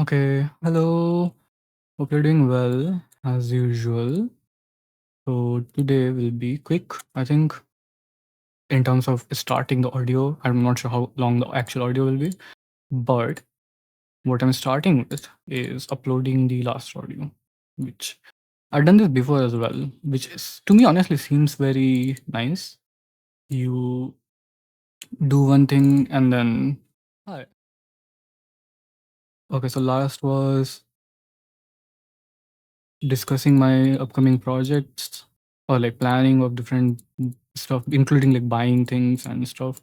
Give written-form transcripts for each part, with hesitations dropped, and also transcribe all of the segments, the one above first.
Okay, hello. Hope you're doing well as usual. So today will be quick. I think in terms of starting the audio, I'm not sure how long the actual audio will be, but what I'm starting with is uploading the last audio, which I've done this before as well, which is to me honestly seems very nice. You do one thing and then hi. Okay, so last was discussing my upcoming projects or like planning of different stuff, including like buying things and stuff.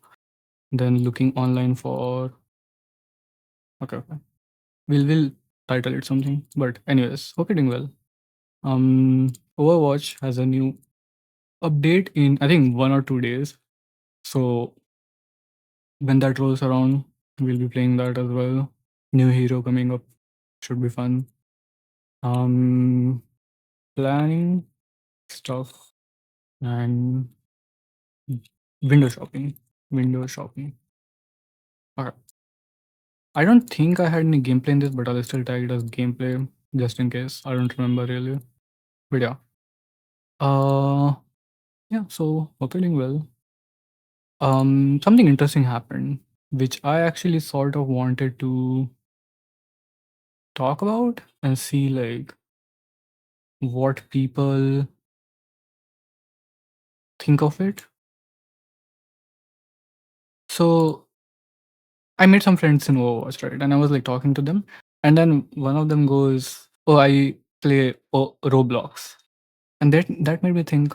Then looking online for okay. We'll title it something. But anyways, hope you're doing well. Overwatch has a new update in I think 1 or 2 days. So when that rolls around, we'll be playing that as well. New hero coming up should be fun. Um Planning stuff and window shopping. Window shopping. Okay. I don't think I had any gameplay in this, but I'll still tag it as gameplay just in case. I don't remember really. But yeah. Uh yeah, so hope you're doing well. Something interesting happened, which I actually sort of wanted to talk about and see like what people think of it. So I made some friends in Overwatch, right? And I was like talking to them. And then one of them goes, oh, I play Roblox. And that made me think,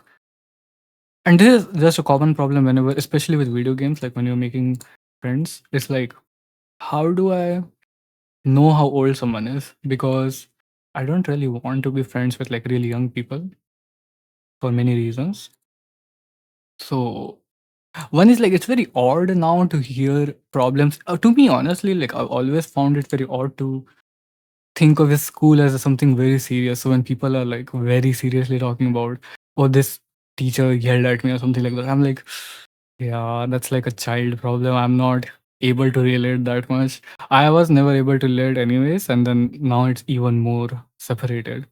and this is just a common problem whenever, especially with video games, like when you're making friends, it's like, how do I know how old someone is? Because I don't really want to be friends with like really young people for many reasons. So one is like it's very odd now to hear problems. To me, honestly, like I've always found it very odd to think of his school as something very serious. So when people are like very seriously talking about, oh, this teacher yelled at me or something like that, I'm like, yeah, that's like a child problem. I'm not able to relate that much. I was never able to relate anyways, and then now it's even more separated.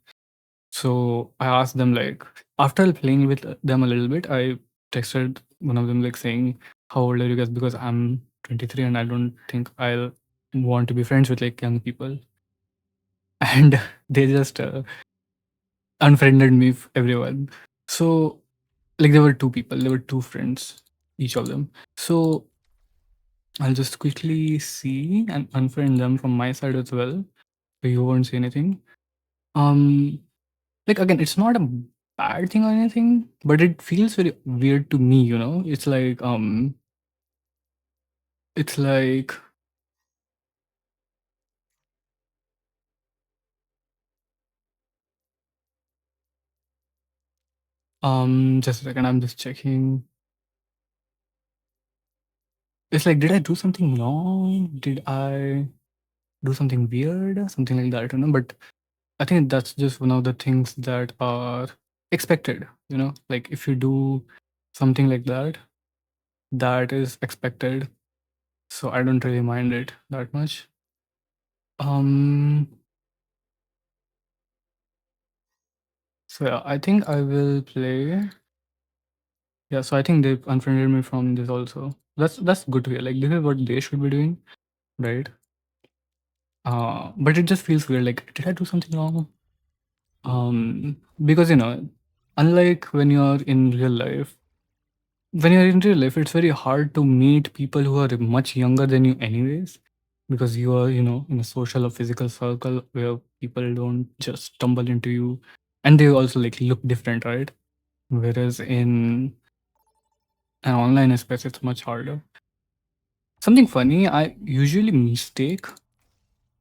So I asked them like after playing with them a little bit, I texted one of them like saying, "How old are you guys?" Because I'm 23 and I don't think I'll want to be friends with like young people. And they just unfriended me, everyone. So like there were two people, there were two friends, each of them. So I'll just quickly see and unfriend them from my side as well. So you won't see anything. Um, like again, it's not a bad thing or anything, but it feels very weird to me. It's like just a second. I'm just checking. It's like, did I do something wrong? Did I do something weird? Something like that. I don't know, but I think that's just one of the things that are expected. Like if you do something like that, that is expected. So I don't really mind it that much. Um, so yeah, I think I will play. Yeah, so I think they've unfriended me from this also. That's good to hear. Like this is what they should be doing, right? But it just feels weird. Like, did I do something wrong? Because unlike when you're in real life, it's very hard to meet people who are much younger than you, anyways, because you are, in a social or physical circle where people don't just stumble into you, and they also like look different, right? Whereas in an online space, it's much harder. Something funny, I usually mistake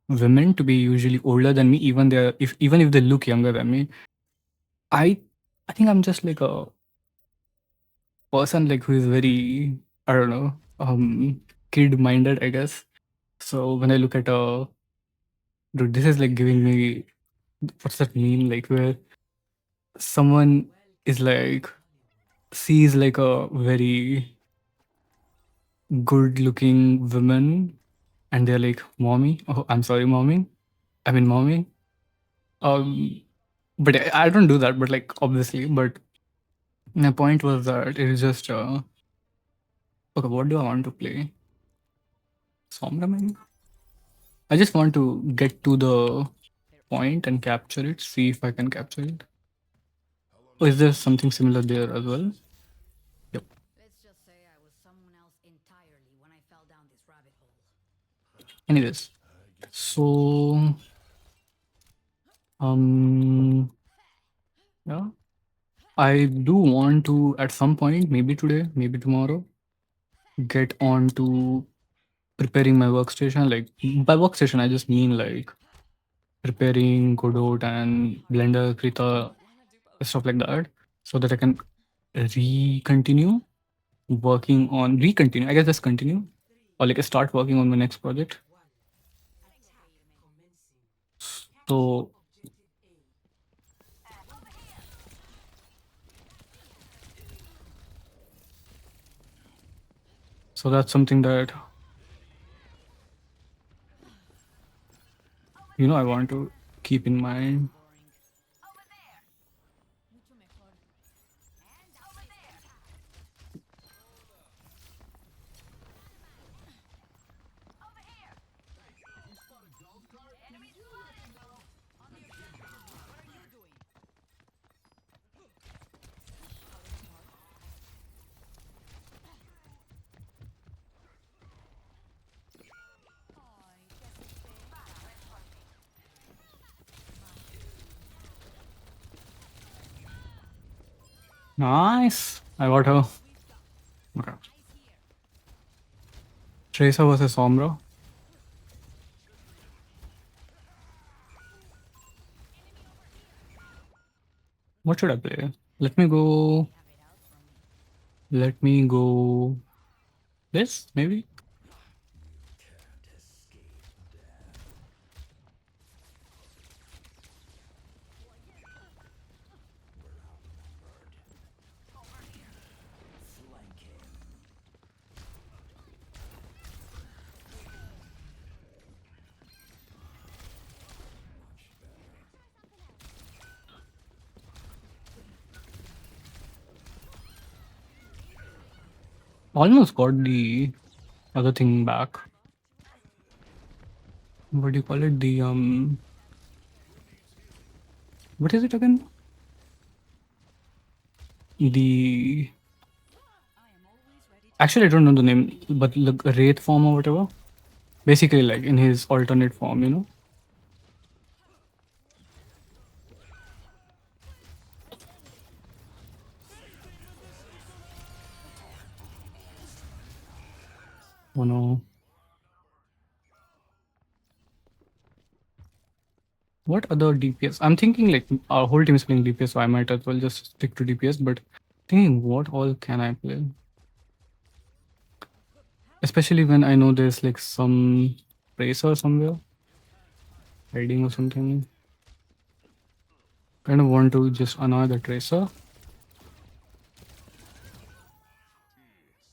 women to be usually older than me, even if they look younger than me. I I think I'm just like a person like who is very, I don't know, kid minded, I guess. So when I look at a dude, this is like giving me, what's that mean? Like where someone is like sees like a very good looking woman and they're like, mommy, oh I'm sorry, mommy. I mean, mommy. Um, but I don't do that. But like obviously, but my point was that it is just okay. What do I want to play? Sombra maybe. I just want to get to the point and capture it. See if I can capture it. Oh, is there something similar there as well? Yep. Let's just say I was someone else entirely when I fell down this rabbit hole. Anyways, so yeah, I do want to at some point, maybe today, maybe tomorrow, get on to preparing my workstation. Like by workstation, I just mean like preparing Godot and Blender, Krita, stuff like that, so that I can re-continue working on recontinue. I guess just continue or like start working on my next project. So so that's something that I want to keep in mind. Mucho mejor. Nice. I got her. Okay. Tracer versus Sombra. What should I play? Let me go. Let me go. This maybe. Almost got the other thing back. What do you call it? The what is it again? The actually I don't know the name, but like Wraith form or whatever. Basically, like in his alternate form. Oh no. What other DPS? I'm thinking like our whole team is playing DPS, so I might as well just stick to DPS. But thinking, what all can I play? Especially when I know there's like some Tracer somewhere hiding or something. Kind of want to just annoy the Tracer.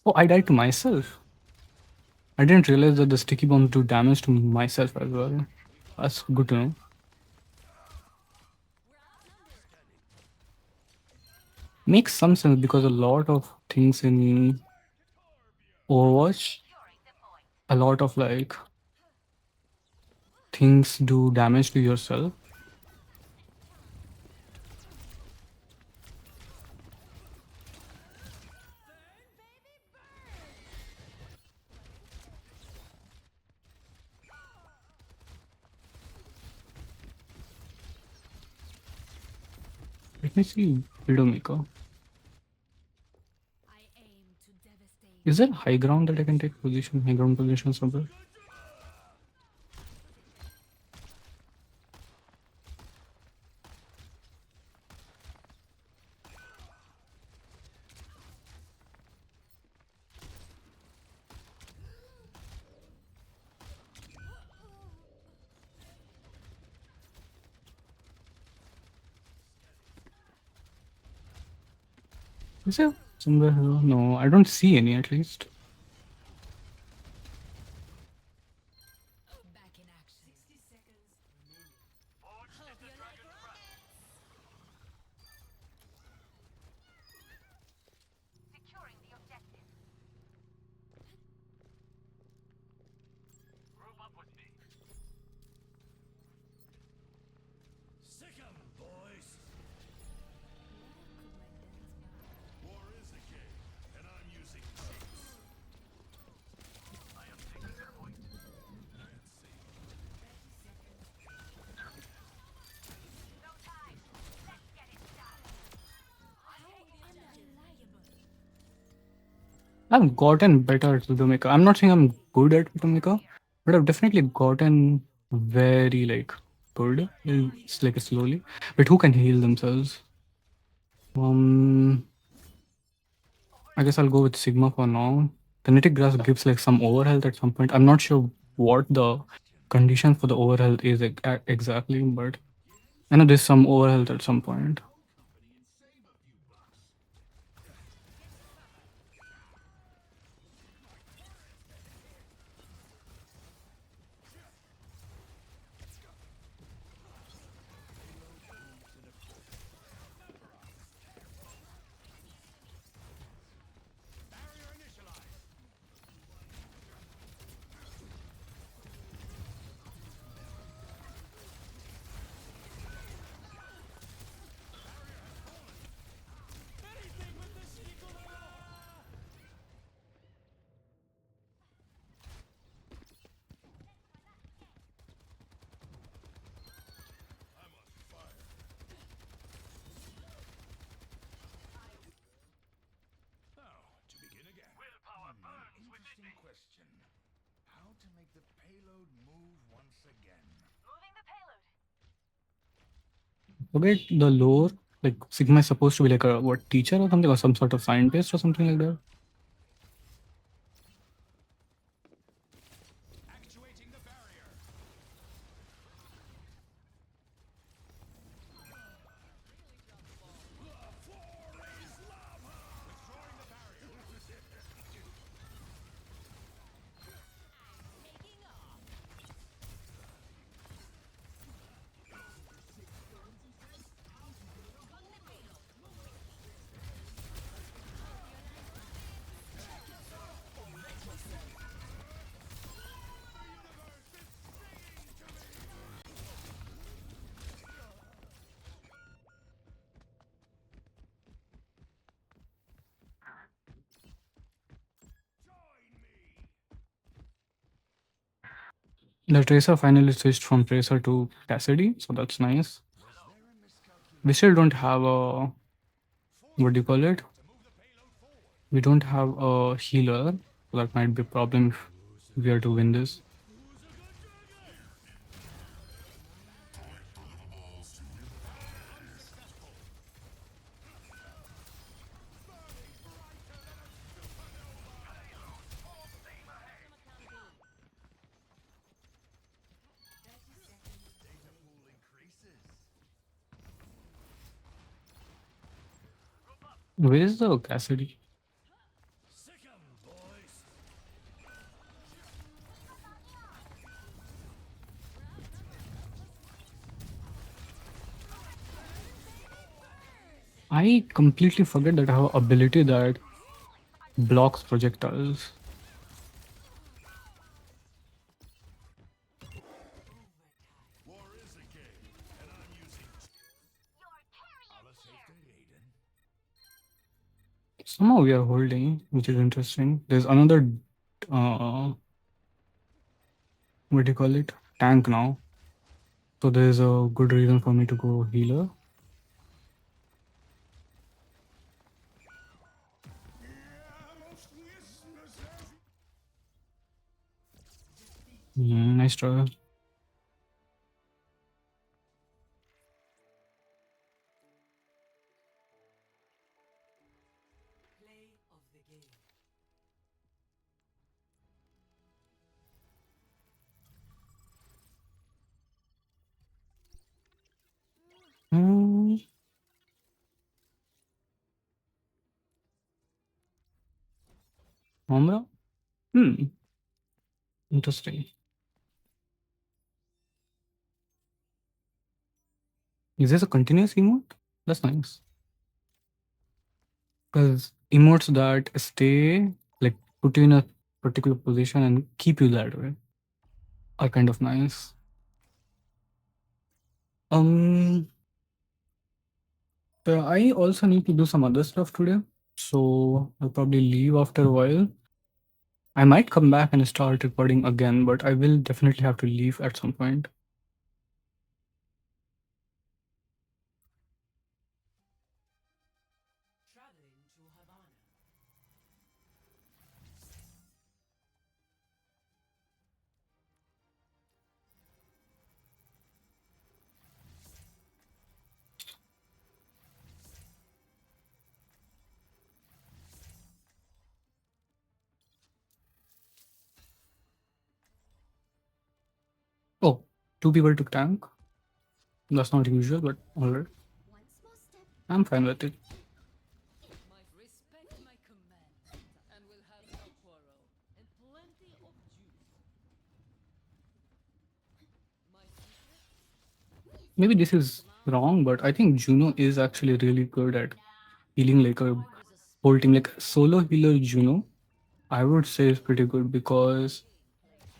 Oh, I died to myself. I didn't realize that the sticky bombs do damage to myself as well. That's good to know. Makes some sense because a lot of things in Overwatch, a lot of like things do damage to yourself. Let me see Widowmaker. I aim to devastate. Is there high ground that I can take position, high ground position somewhere? Is there somewhere here? No, I don't see any at least. Back in action. 60 seconds. I've gotten better at Widowmaker. I'm not saying I'm good at Widowmaker, but I've definitely gotten very like good. It's like slowly. But who can heal themselves? Um, I guess I'll go with Sigma for now. Kinetic Grass gives like some overhealth at some point. I'm not sure what the condition for the overhealth is exactly, but I know there's some overhealth at some point. Interesting question. How to make the payload move once again? Moving the payload. Forget the lore. Like Sigma is supposed to be like a what teacher or something, or some sort of scientist or something like that. Actuating the barrier. The Tracer finally switched from Tracer to Cassidy, so that's nice. We still don't have a what do you call it? We don't have a healer, so that might be a problem if we are to win this. Data pool increases. Where is the Cassidy? Sick 'em, boys. I completely forget that I have an ability that blocks projectiles. War is a game, and I'm using Your carrier here. Aiden. Somehow we are holding, which is interesting. There's another, uh, what do you call it? Tank now. So there's a good reason for me to go healer. Nice try. Hmm. Omra? Hmm. Interesting. Is this a continuous emote? That's nice. Because emotes that stay, like, put you in a particular position and keep you that way are kind of nice. Um, I also need to do some other stuff today, so I'll probably leave after a while. I might come back and start recording again, but I will definitely have to leave at some point. 2 people took tank. That's not usual, but alright. I'm fine with it. Respect my command, and we'll have no quarrel, and plenty of juice. My secret? Maybe this is wrong, but I think Juno is actually really good at healing like a whole team. Like solo healer Juno, I would say is pretty good because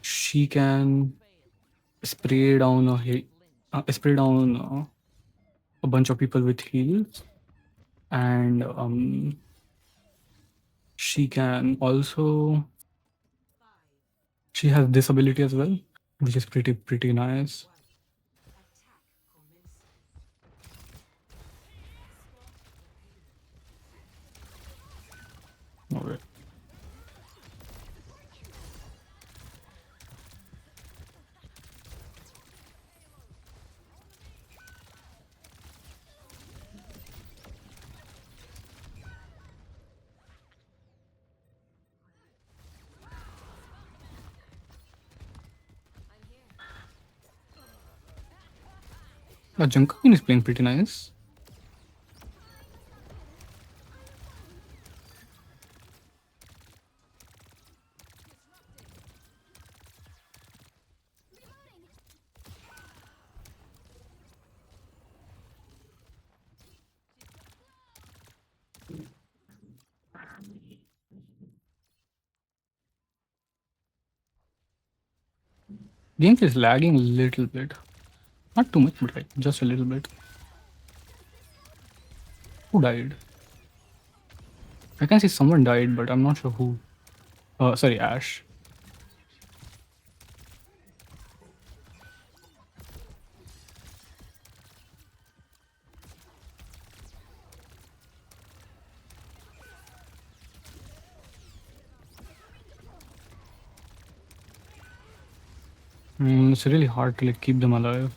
she can spray down spray down a bunch of people with heals, and she can also she has this ability as well, which is pretty nice. Alright. Junker is playing pretty nice. Gameplay is lagging a little bit. Not too much, but like just a little bit. Who died? I can see someone died, but I'm not sure who. Sorry, Ash. It's really hard to like keep them alive.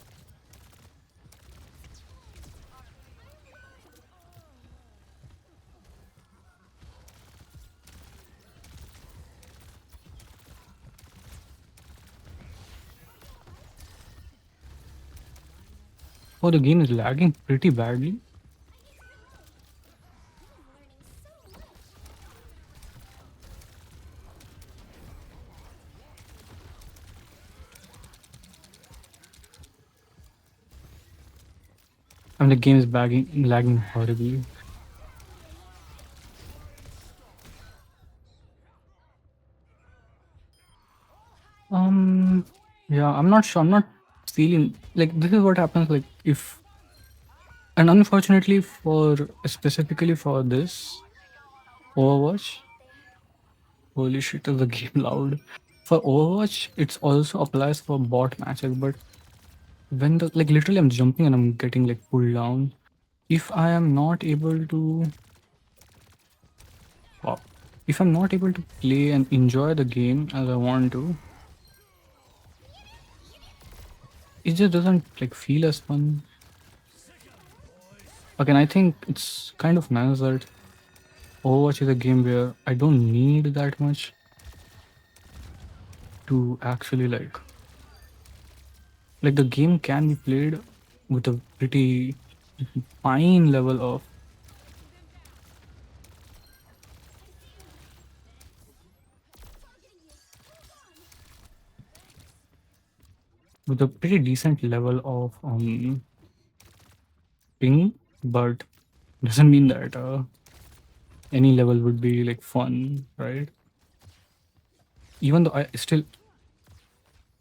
Oh, the game is lagging pretty badly. I mean, the game is lagging horribly. Yeah, I'm not sure. I'm not feeling like this is what happens. Like if, and unfortunately for specifically for this Overwatch, holy shit, is the game loud. For Overwatch, it's also applies for bot matches, but when the like literally I'm jumping and I'm getting like pulled down. If I am not able to, wow, if I'm not able to play and enjoy the game as I want to, it just doesn't like feel as fun. Again, I think it's kind of nice that Overwatch is a game where I don't need that much to actually like the game can be played with a pretty fine level of with a pretty decent level of ping, but doesn't mean that any level would be like fun, right? Even though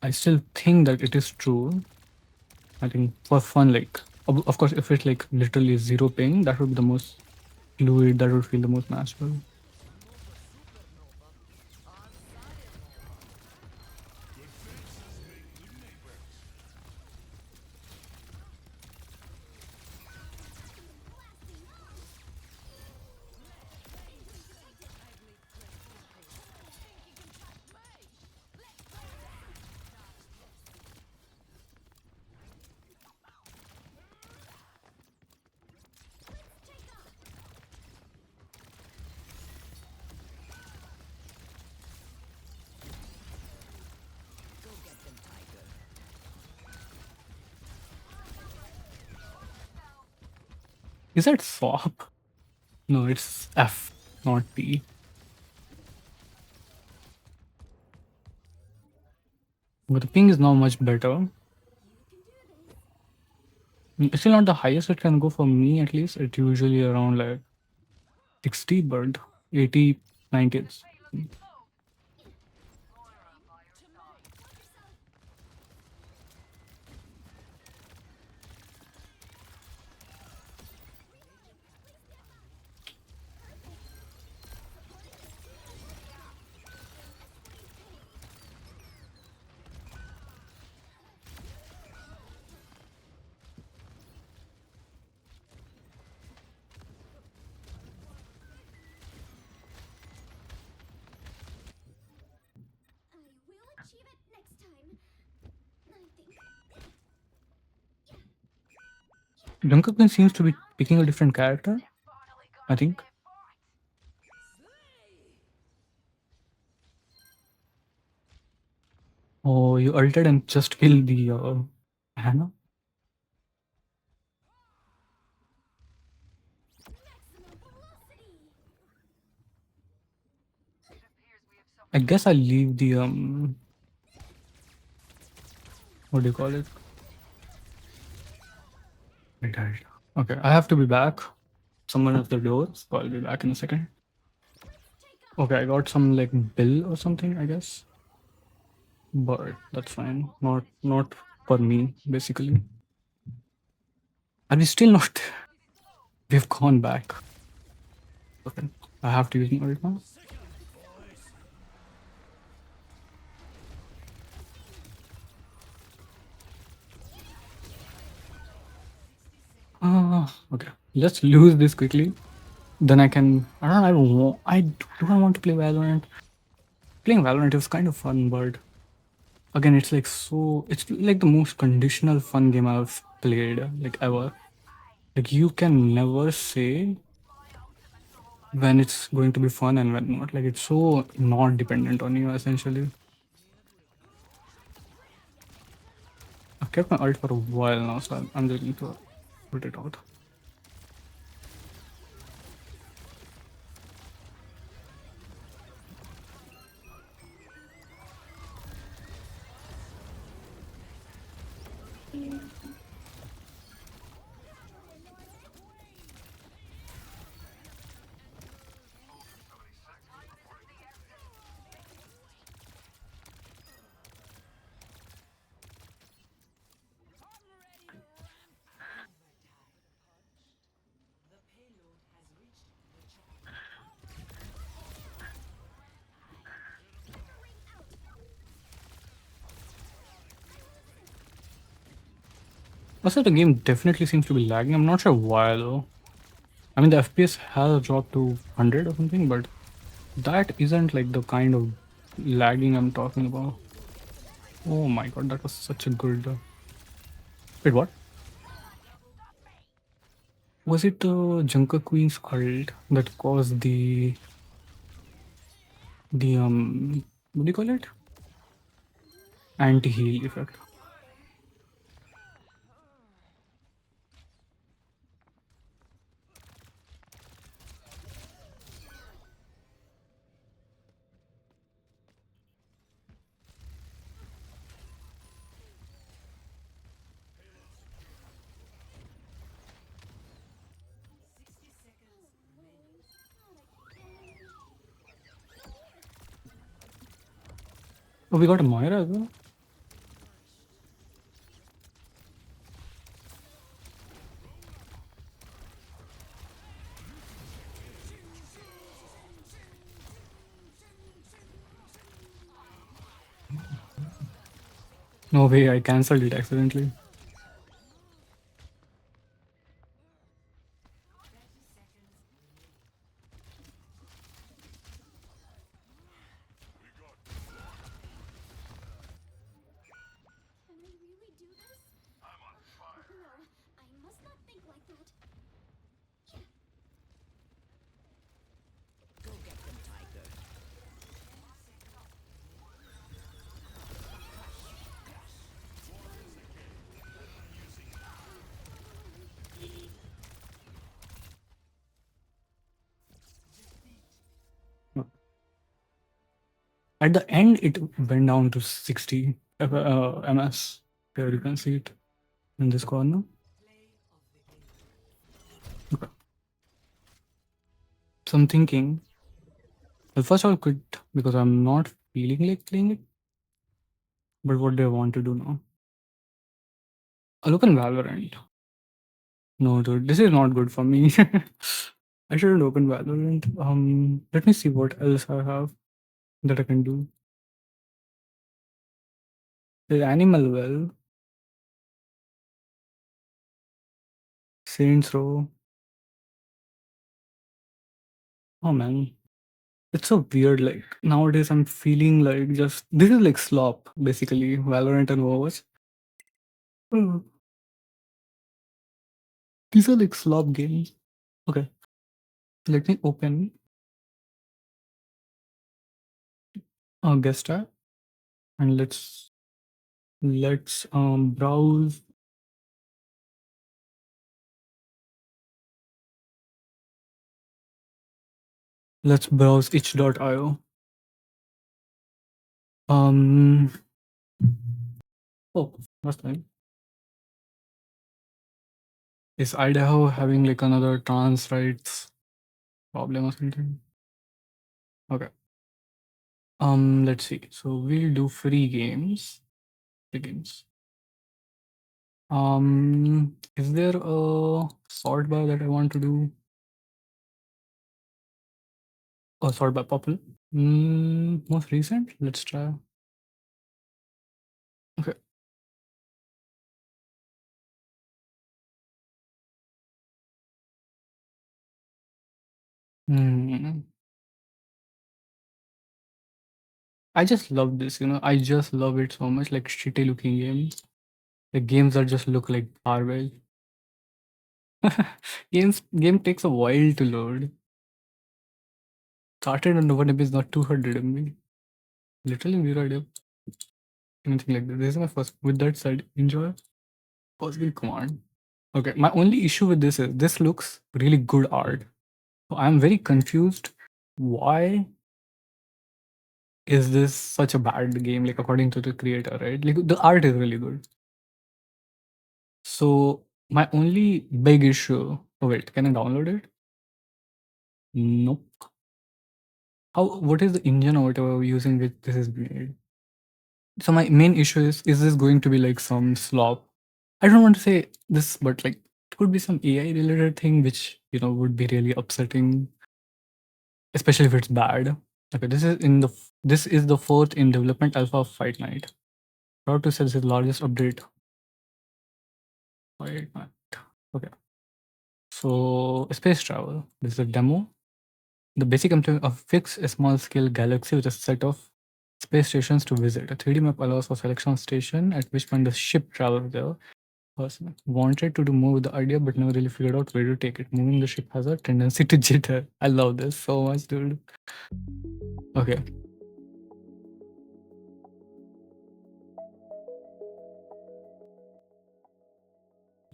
I still think that it is true. I think for fun, like of course, if it's like literally zero ping, that would be the most fluid. That would feel the most natural. Is that swap? No, it's F, not T. But the ping is now much better. It's still not the highest it can go for me, at least. It's usually around like 60, but 80, 90. I will achieve it next time. I think. Jungkook seems to be picking a different character, I think. Oh, you ulted and just killed the Hannah? Maximum velocity. I guess I'll leave the what do you call it? Wait, okay, I have to be back. Someone at the door, so I'll be back in a second. Okay, I got some like bill or something, I guess. But that's fine. Not for me, basically. Are we still not? We've gone back. Okay, I have to use my right now. Okay. Let's lose this quickly. Then I can. I don't know. I don't want. Do I want to play Valorant? Playing Valorant is kind of fun, but again, it's like so. It's like the most conditional fun game I've played like ever. Like you can never say when it's going to be fun and when not. Like it's so not dependent on you essentially. I've kept my ult for a while now, so I'm just going to put it out. Also, the game definitely seems to be lagging. I'm not sure why though. I mean, the FPS has dropped to 100 or something, but that isn't like the kind of lagging I'm talking about. Oh my god, that was such a good. Wait, what? Was it the Junker Queen's ult that caused the what do you call it? Anti-heal effect. Oh, we got a Moira as well. No way, I cancelled it accidentally. Can I really do this? I'm on fire. No, I must not think like that. Go get them, Tiger. At the end, it went down to 60 ms. Here you can see it in this corner. Okay. So I'm thinking, well, first I'll quit because I'm not feeling like playing it. But what do I want to do now? I'll open Valorant. No, dude, this is not good for me. I shouldn't open Valorant. Let me see what else I have that I can do. There's Animal Well, Saints Row. Oh man, it's so weird. Like nowadays, I'm feeling like just this is like slop basically. Valorant and Overwatch. Oh, these are like slop games. Okay, let me open a guest tab and let's browse. Let's browse itch.io. Oh, that's fine. Is Idaho having like another trans rights problem or something? Okay. Let's see. So we'll do free games. Free games. Is there a sort by that I want to do? Oh, sort by popular. Most recent. Let's try. Okay. I just love this. I just love it so much. Like shitty looking games. Like games that just look like garbage. Game takes a while to load. Started on 1 MB is not 200 MB. Literally zero idea. Anything like this. This is my first. With that said, enjoy. Possible command. Okay, my only issue with this is this looks really good art. So I'm very confused. Why is this such a bad game? Like according to the creator, right? Like the art is really good. So my only big issue. Oh wait, can I download it? Nope. What is the engine or whatever we're using which this is made? So my main issue is this going to be like some slop? I don't want to say this, but like it could be some AI related thing which would be really upsetting, especially if it's bad. Okay, this is the fourth in development alpha of Fight Night. Proud to say this is the largest update. Fight Night. Okay. So space travel. This is a demo. The basic concept of fix a small scale galaxy with a set of space stations to visit. A 3D map allows for selection of station at which point the ship travels there. Person wanted to do more with the idea but never really figured out where to take it. Moving the ship has a tendency to jitter. I love this so much, dude. Okay.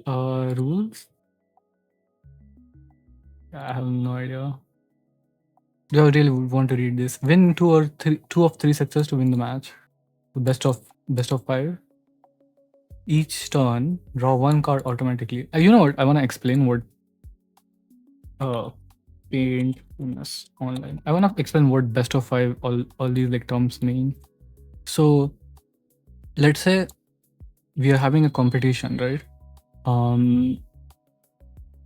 Rules? I have no idea. Do I really want to read this? Win two of three sectors to win the match. The best of 5. Each turn, draw one card automatically. You know what? I want to explain what paint online. I want to explain what best of 5 all these like terms mean. So let's say we are having a competition, right?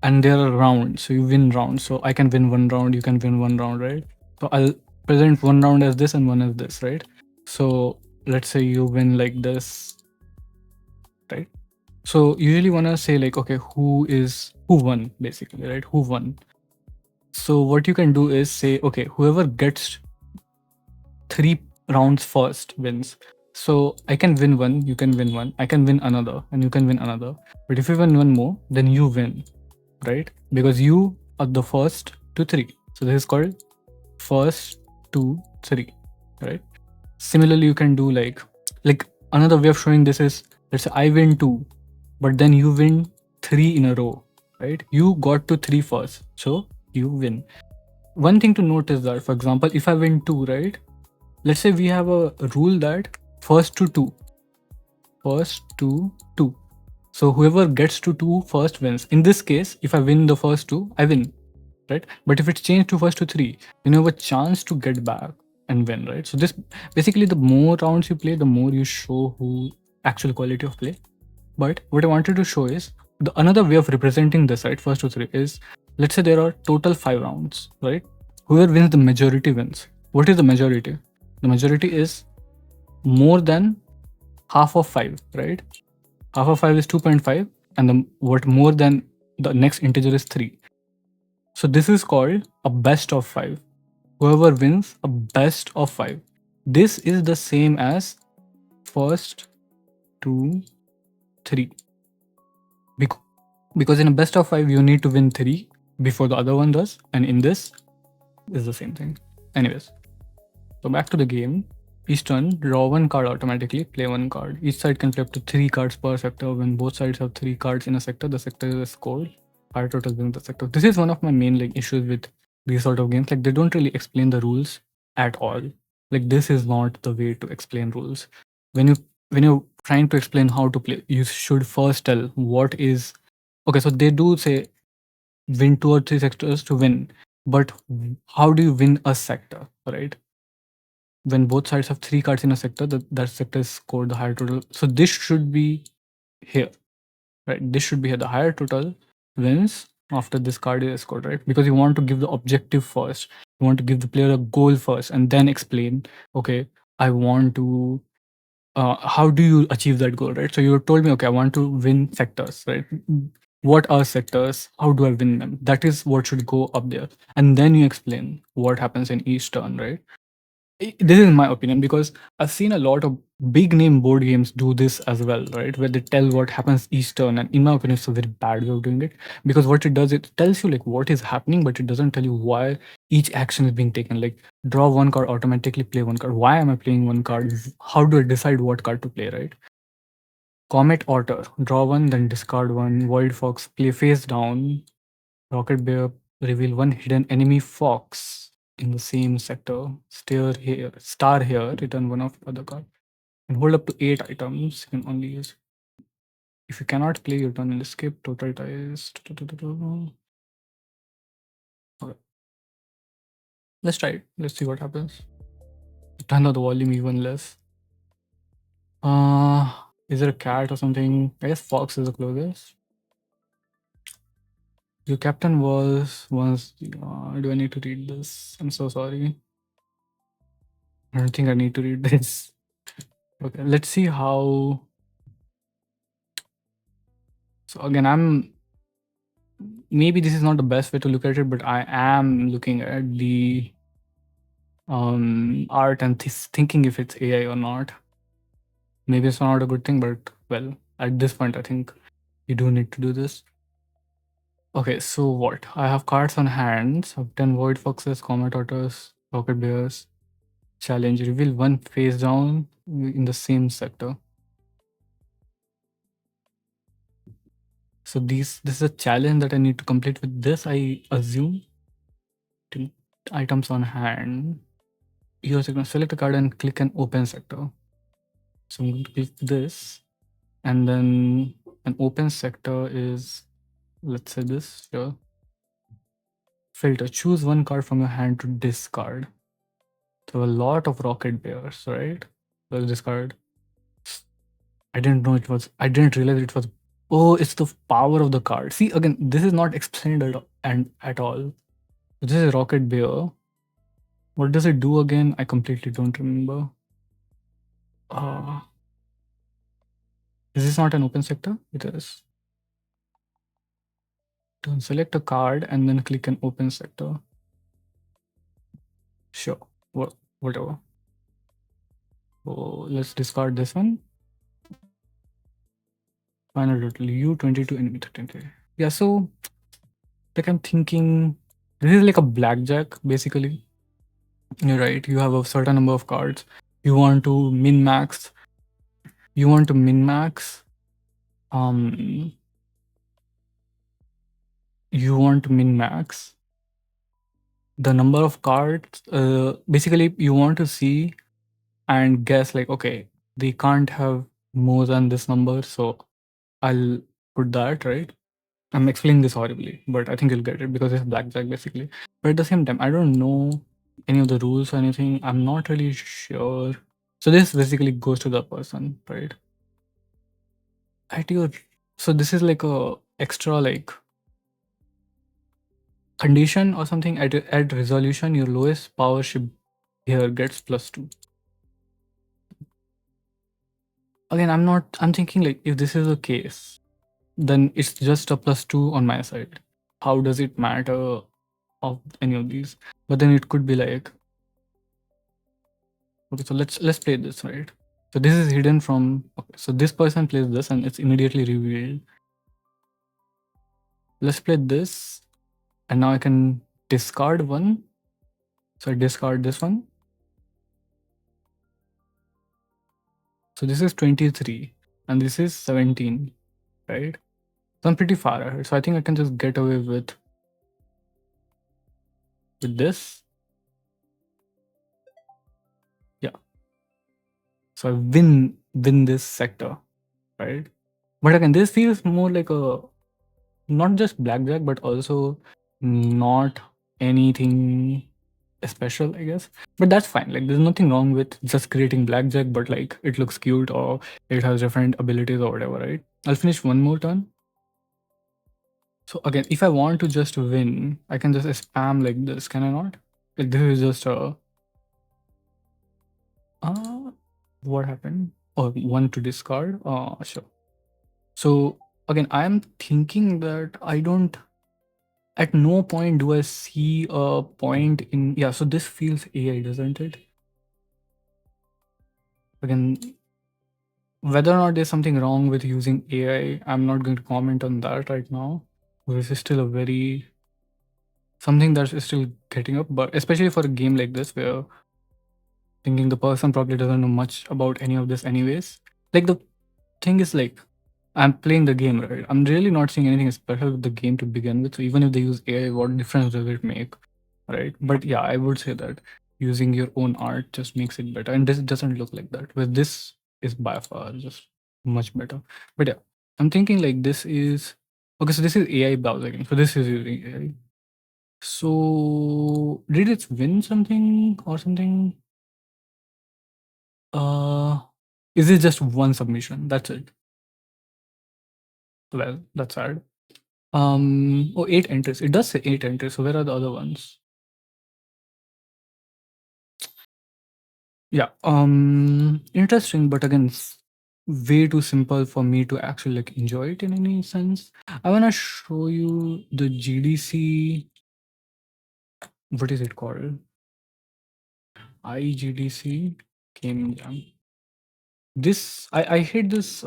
And there are rounds, so you win rounds. So I can win one round, you can win one round, right? So I'll present one round as this and one as this, right? So let's say you win like this, right? So you usually want to say like, okay, who won basically, right? Who won? So what you can do is say, okay, whoever gets 3 rounds first wins. So I can win one, you can win one, I can win another, and you can win another. But if you win one more, then you win, right? Because you are the first to 3. So this is called first to 3, right? Similarly, you can do like another way of showing this is, let's say I win 2, but then you win 3 in a row, right? You got to 3 first, so you win. One thing to note is that, for example, if I win 2, right? let's say we have a rule that first to 2. So whoever gets to 2 first wins. In this case, if I win the first 2, I win, right? But if it's changed to first to 3, then you have a chance to get back and win, right? So this basically, the more rounds you play, the more you show who actual quality of play. But what I wanted to show is another way of representing this, right? First to 3 is, let's say there are total 5 rounds, right? Whoever wins the majority wins. What is the majority? The majority is more than half of 5, right? Half of 5 is 2.5, and what more than the next integer is 3. So this is called a best of 5. Whoever wins a best of 5. This is the same as first to 3. Because in a best of 5, you need to win 3 before the other one does, and in this is the same thing. Anyways, so back to the game. Each turn, draw 1 card automatically, play 1 card. Each side can play up to 3 cards per sector. When both sides have 3 cards in a sector, the sector is scored. Higher total wins the sector. This is one of my main issues with these sort of games. Like, they don't really explain the rules at all. Like, this is not the way to explain rules. When you're trying to explain how to play, you should first tell what is. Okay, so they do say win 2 or 3 sectors to win, but how do you win a sector, right? When both sides have 3 cards in a sector, that sector is scored the higher total. So this should be here, right? This should be here. The higher total wins after this card is scored, right? Because you want to give the objective first. You want to give the player a goal first, and then explain, okay, I want to. How do you achieve that goal, right? So you told me, okay, I want to win sectors, right? What are sectors? How do I win them? That is what should go up there, and then you explain what happens in each turn, right? This is my opinion, because I've seen a lot of big name board games do this as well, right? Where they tell what happens each turn, and in my opinion, it's a very bad way of doing it, because what it does, it tells you like what is happening, but it doesn't tell you why each action is being taken. Like, draw 1 card, automatically play 1 card. Why am I playing 1 card? How do I decide what card to play, right? Comet Otter, draw 1, then discard 1. Void Fox, play face down. Rocket Bear, reveal 1 hidden enemy fox in the same sector. Star here, return 1 of other card. And hold up to 8 items. You can only use. If you cannot play, your turn will escape. Total ties. Okay. Let's try it. Let's see what happens. Turn down the volume even less. Is there a cat or something? I guess fox is the closest. Your captain was once. Do I need to read this? I'm so sorry. I don't think I need to read this. Okay, let's see how. So again, maybe this is not the best way to look at it, but I am looking at the art and thinking if it's AI or not. Maybe it's not a good thing, but well, at this point, I think you do need to do this. Okay, so what? I have cards on hands. I have 10 Void Foxes, Comet Otters, Rocket Bears. Challenge, reveal 1 face down in the same sector. So this is a challenge that I need to complete with this, I assume. Items on hand. You're going to select a card and click an open sector. So I'm going to click this, and then an open sector is, let's say this here. Filter, choose 1 card from your hand to discard. So a lot of Rocket Bears, right? So discard. I didn't realize it was. Oh, it's the power of the card. See, again, this is not explained at all. This is Rocket Bear. What does it do again? I completely don't remember. Is this not an open sector? It is. Don't select a card and then click an open sector. Sure. Whatever. Oh, let's discard this one. Final total, U22 enemy 13. Yeah, so like I'm thinking this is like a blackjack, basically. You're right. You have a certain number of cards. You want to min-max. You want to min-max the number of cards. Basically, you want to see and guess like, okay, they can't have more than this number, so I'll put that, right? I'm explaining this horribly, but I think you'll get it because it's blackjack basically. But at the same time, I don't know any of the rules or anything. I'm not really sure. So this basically goes to the person, right? At your, so this is like a extra like condition or something. At resolution, your lowest power ship here gets +2. Again, I'm thinking like if this is the case, then it's just a +2 on my side. How does it matter of any of these? But then it could be like, okay, so let's play this, right? So this is hidden from, okay, so this person plays this and it's immediately revealed. Let's play this, and now I can discard one. So I discard this one. So this is 23 and this is 17, right? So I'm pretty far ahead. So I think I can just get away with this. Yeah. So I win this sector, right? But again, this feels more like a not just blackjack, but also not anything special, I guess. But that's fine. Like, there's nothing wrong with just creating blackjack, but like it looks cute or it has different abilities or whatever, right? I'll finish one more turn. So again, if I want to just win, I can just spam like this, can I not? Like this is just a what happened? Oh, one to discard. Sure. So again, I am thinking that I don't. At no point do I see a point in. Yeah, so this feels AI, doesn't it? Again, whether or not there's something wrong with using AI, I'm not going to comment on that right now. This is still a very something that's still getting up, but especially for a game like this where thinking the person probably doesn't know much about any of this anyways. Like the thing is like I'm playing the game, right? I'm really not seeing anything special with the game to begin with. So even if they use AI, what difference does it make? Right? But yeah, I would say that using your own art just makes it better. And this doesn't look like that. With this is by far just much better. But yeah, I'm thinking like this is okay, so this is AI browser game. So this is using AI. So did it win something or something? Is it just one submission? That's it. Well, that's sad. Oh, 8 entries. It does say 8 entries. So where are the other ones? Yeah. Interesting, but again, it's way too simple for me to actually like enjoy it in any sense. I wanna show you the GDC. What is it called? IGDC Game Jam. This I hate this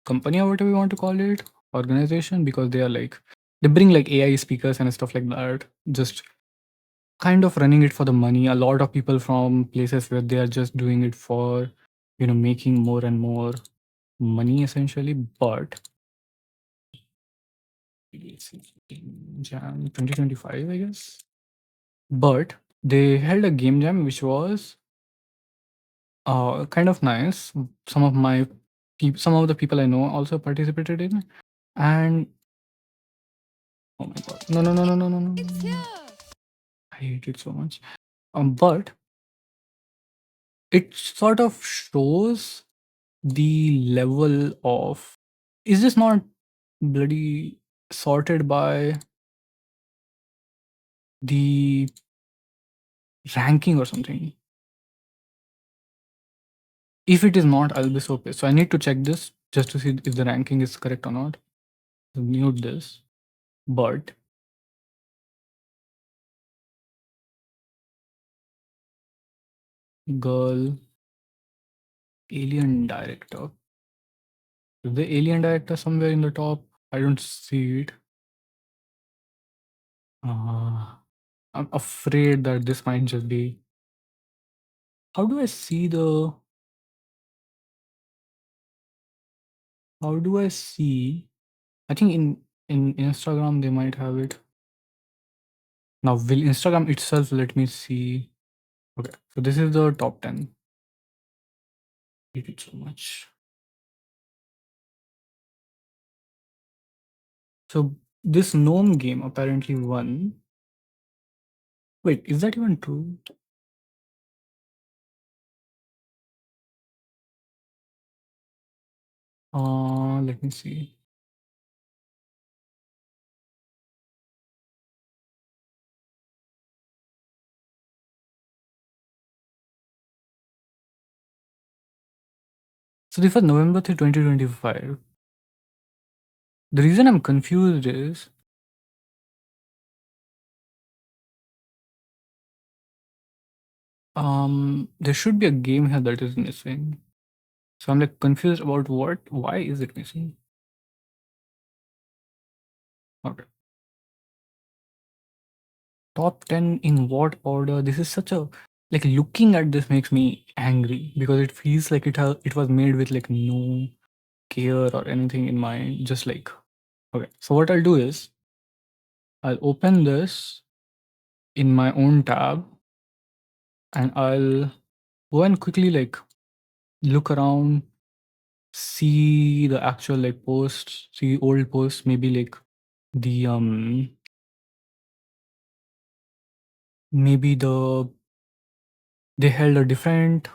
company or whatever you want to call it, organization, because they are like they bring like AI speakers and stuff like that. Just kind of running it for the money. A lot of people from places where they are just doing it for, making more and more money essentially. But Jam 2025, I guess. But they held a game jam which was kind of nice. Some of the people I know also participated in, and oh my god, no. It's here. I hate it so much. But it sort of shows the level of, is this not bloody sorted by the ranking or something? If it is not, I'll be so pissed. So I need to check this just to see if the ranking is correct or not. So mute this. But girl alien director. Is the alien director somewhere in the top? I don't see it. I'm afraid that this might just be. How do I see the? How do I see? I think in Instagram they might have it. Now will Instagram itself let me see? Okay, so this is the top 10. hate it so much. So this gnome game apparently won. Wait, is that even true? Let me see. So this was November 3, 2025. The reason I'm confused is there should be a game here that is missing. So I'm like confused about why is it missing? Okay. Top 10 in what order? This is such a like looking at this makes me angry because it feels like it was made with like no care or anything in mind. Just like okay. So what I'll do is I'll open this in my own tab and I'll go and quickly like look around, see the actual like posts, see old posts, maybe like the maybe they held a different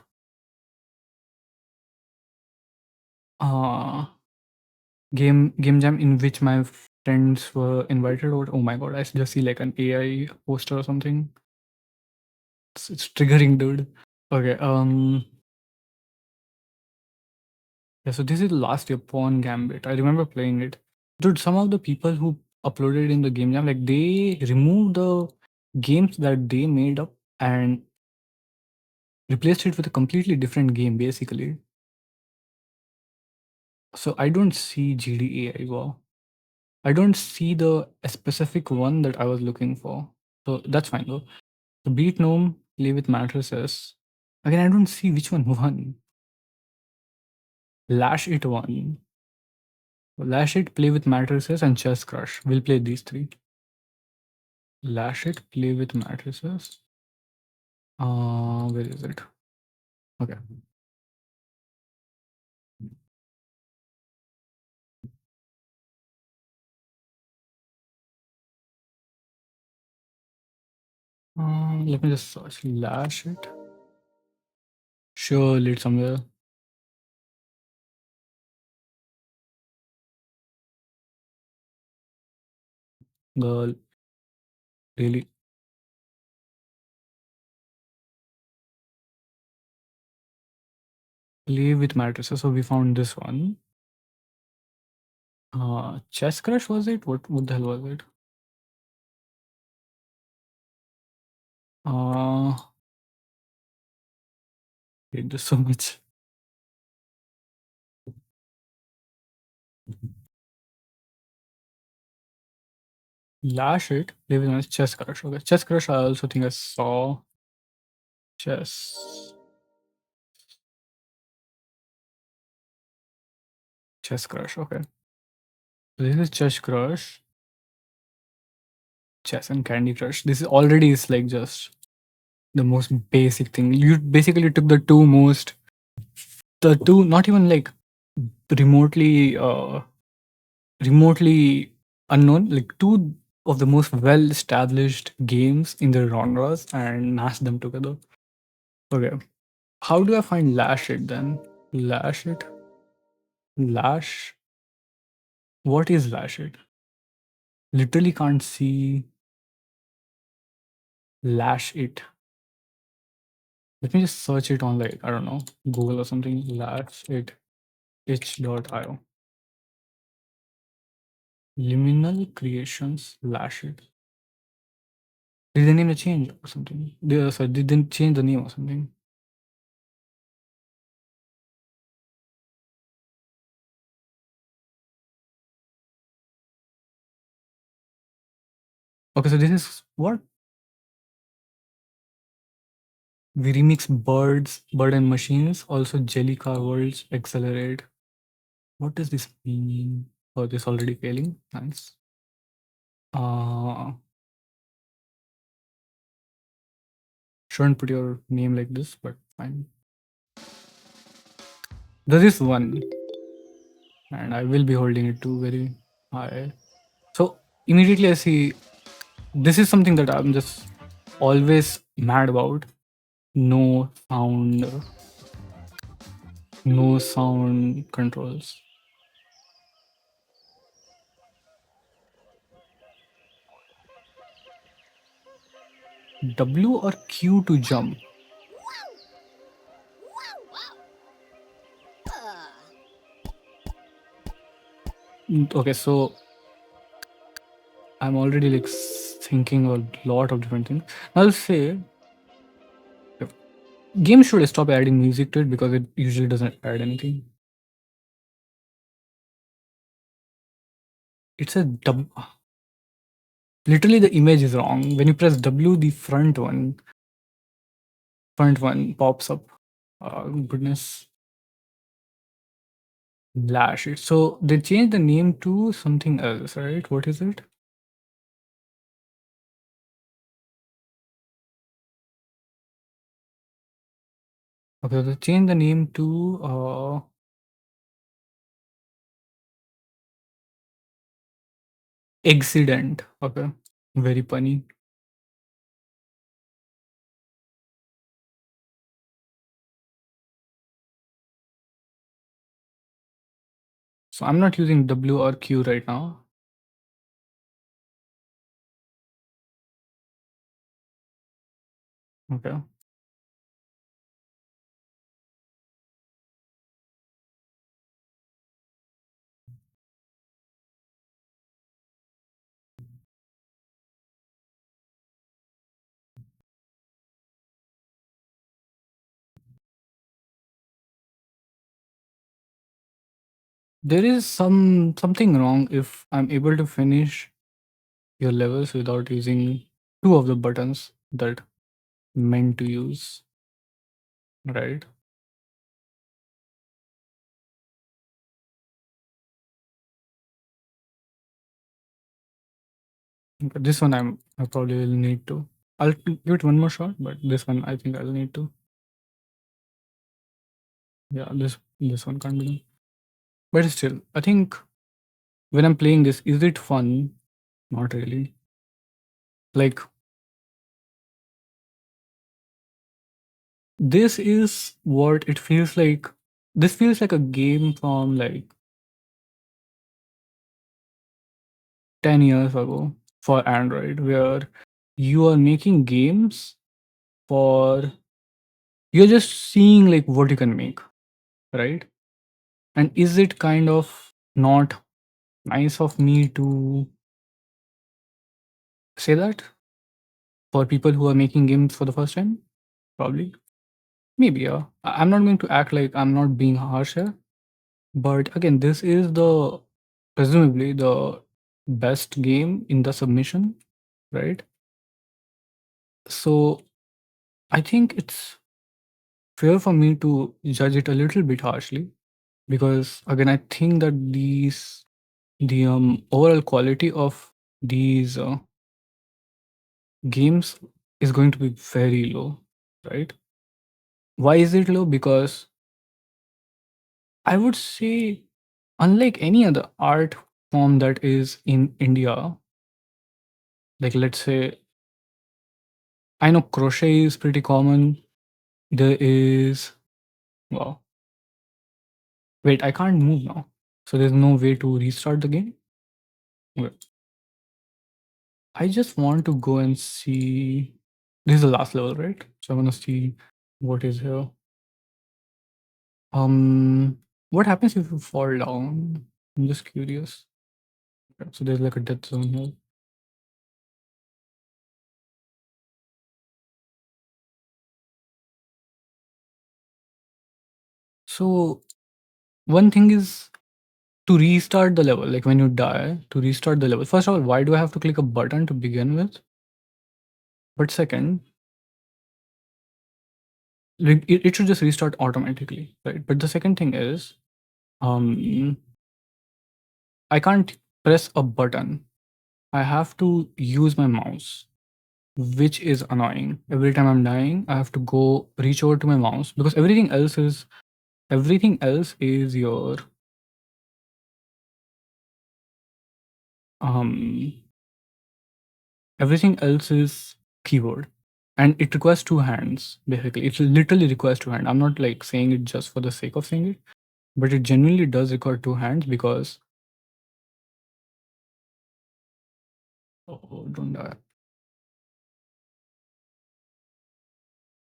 uh game jam in which my friends were invited or oh my god, I just see like an AI poster or something. It's triggering, dude. Okay, yeah, so this is last year Pawn Gambit. I remember playing it. Dude, some of the people who uploaded in the game jam, like they removed the games that they made up and replaced it with a completely different game, basically. So I don't see GDAI. Wow. I don't see the specific one that I was looking for. So that's fine though. So Beat Gnome, Play with Mattresses. Again, I don't see which one won. Lash It won. Lash It, Play with Mattresses, and Chess Crush. We'll play these three. Lash It, Play with Mattresses. Where is it? Okay. Let me just search Lash It. Surely it's somewhere. Girl, really? Play with Mattresses. So we found this one. Chess Crush was it? What the hell was it? Hate this so much. Lash It, Play with Mattresses, Chess Crush. Okay, Chess Crush. I also think I saw Chess Crush. Okay, so this is Chess Crush, Chess and Candy Crush. This is already is like just the most basic thing. You basically took the two not even like remotely remotely unknown, like two of the most well established games in the genres and mashed them together. Okay, how do I find Lash It then? Lash It, Lash. What is Lash It? Literally can't see Lash It. Let me just search it on like I don't know Google or something. Lash It itch.io. Liminal Creations Lash It. Did the name change or something? Sorry, did they change the name or something? Okay, so this is what we remix Bird and Machines, also Jellicar Worlds Accelerate. What does this mean? Oh, this already failing. Nice. Shouldn't put your name like this, but fine. There is one, and I will be holding it to very high. So immediately I see this is something that I'm just always mad about. No sound, no sound controls. W or Q to jump? Okay, so I'm already like thinking a lot of different things. I'll say games should stop adding music to it because it usually doesn't add anything. It's a dub. Literally, the image is wrong. When you press W, the front one pops up. Goodness. Lash it. So they changed the name to something else, right? What is it? Okay, they changed the name to Accident. Okay, very funny. So I'm not using W or Q right now. Okay. There is something wrong if I'm able to finish your levels without using two of the buttons that meant to use, right? Okay, this one I probably will need to. I'll give it one more shot, but this one I think I'll need to. Yeah, this one can't be done. But still, I think when I'm playing this, is it fun? Not really. Like this is what it feels like. This feels like a game from like 10 years ago for Android, where you are making games for you're just seeing like what you can make, right? And is it kind of not nice of me to say that for people who are making games for the first time? Probably. Maybe, yeah. I'm not going to act like I'm not being harsh here. But again, this is the presumably the best game in the submission, right? So I think it's fair for me to judge it a little bit harshly because again, I think that the overall quality of these games is going to be very low, right? Why is it low? Because I would say, unlike any other art form that is in India, like let's say, I know crochet is pretty common. There is, wow, wait, I can't move now. So there's no way to restart the game. Okay. I just want to go and see. This is the last level, right? So I want to see what is here. What happens if you fall down? I'm just curious. Okay, so there's like a death zone here. So one thing is to restart the level, like when you die, to restart the level. First of all, why do I have to click a button to begin with? But second, like it should just restart automatically, right? But the second thing is, I can't press a button. I have to use my mouse, which is annoying. Every time I'm dying, I have to go reach over to my mouse because everything else is everything else is your um everything else is keyboard, and it requires two hands. Basically, it literally requires two hands. I'm not like saying it just for the sake of saying it, but it genuinely does require two hands because don't die.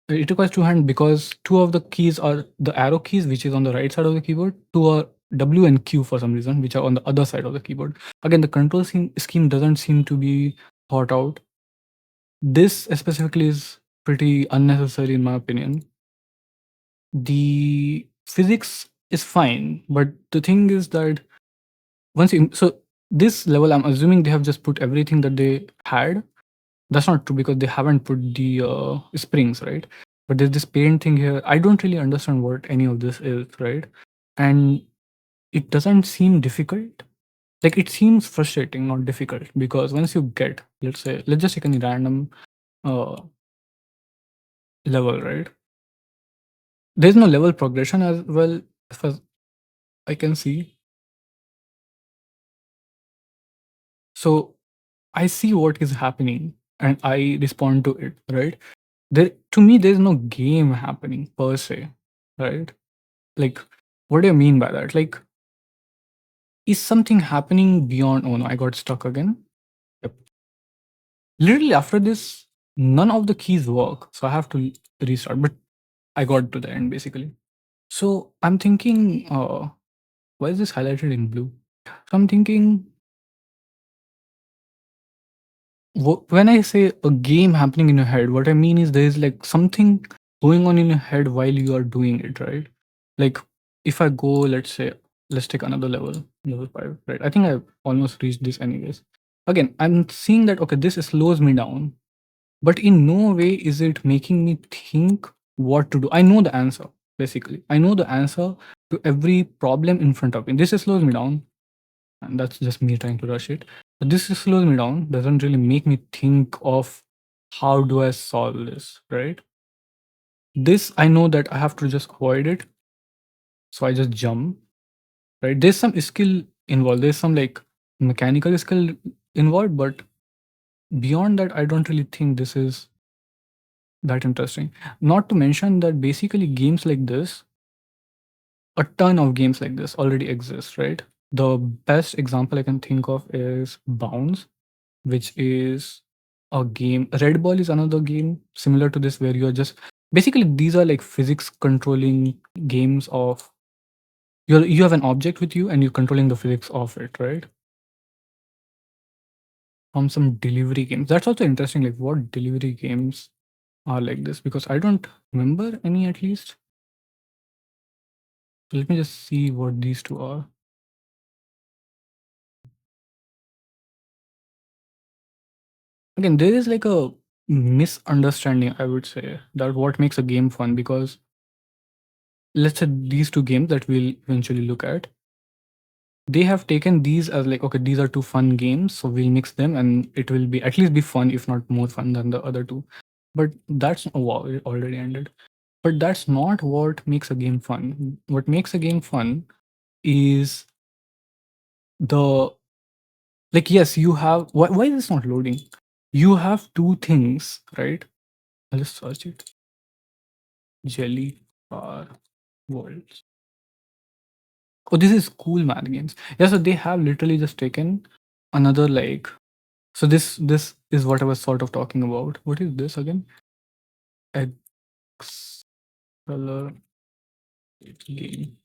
It requires two hands because two of the keys are the arrow keys, which is on the right side of the keyboard. Two are W and Q for some reason, which are on the other side of the keyboard. Again, the control scheme doesn't seem to be thought out. This specifically is pretty unnecessary in my opinion. The physics is fine, but the thing is that once you so this level, I'm assuming they have just put everything that they had. That's not true because they haven't put the springs, right? But there's this paint thing here. I don't really understand what any of this is, right? And it doesn't seem difficult. Like it seems frustrating, not difficult, because once you get, let's say, let's just take any random level, right? There's no level progression as well, as far as I can see. So I see what is happening and I respond to it, right? There, to me, there's no game happening per se, right? Like, what do you mean by that? Like, is something happening beyond? Oh no, I got stuck again. Yep. Literally after this, none of the keys work, so I have to restart. But I got to the end basically. So I'm thinking, why is this highlighted in blue? So I'm thinking, when I say a game happening in your head, what I mean is there is like something going on in your head while you are doing it, right? Like if I go, let's say, let's take another level 5, right? I think I've almost reached this anyways. Again, I'm seeing that, okay, this slows me down, but in no way is it making me think what to do. I know the answer, basically. I know the answer to every problem in front of me. This slows me down, and that's just me trying to rush it. But this slows me down, doesn't really make me think of how do I solve this, right? This I know that I have to just avoid it, so I just jump, right? There's some skill involved, there's some like mechanical skill involved, but beyond that, I don't really think this is that interesting. Not to mention that basically games like this, a ton of games like this already exist, right? The best example I can think of is Bounce, which is a game. Red Ball is another game similar to this where you're just basically these are like physics controlling games of you have an object with you and you're controlling the physics of it, right? From some delivery games. That's also interesting, like what delivery games are like this, because I don't remember any at least. So let me just see what these two are. Again, there is like a misunderstanding, I would say, that what makes a game fun, because let's say these two games that we'll eventually look at, they have taken these as like, okay, these are two fun games, so we'll mix them and it will be at least be fun, if not more fun than the other two. But that's, oh wow, it already ended. But that's not what makes a game fun. What makes a game fun is the, like, yes, you have, why is this not loading? You have two things, right? I'll just search it. Jelly bar worlds. Oh, this is cool math games. Yeah, so they have literally just taken another like, so this is what I was sort of talking about. What is this again? Color game.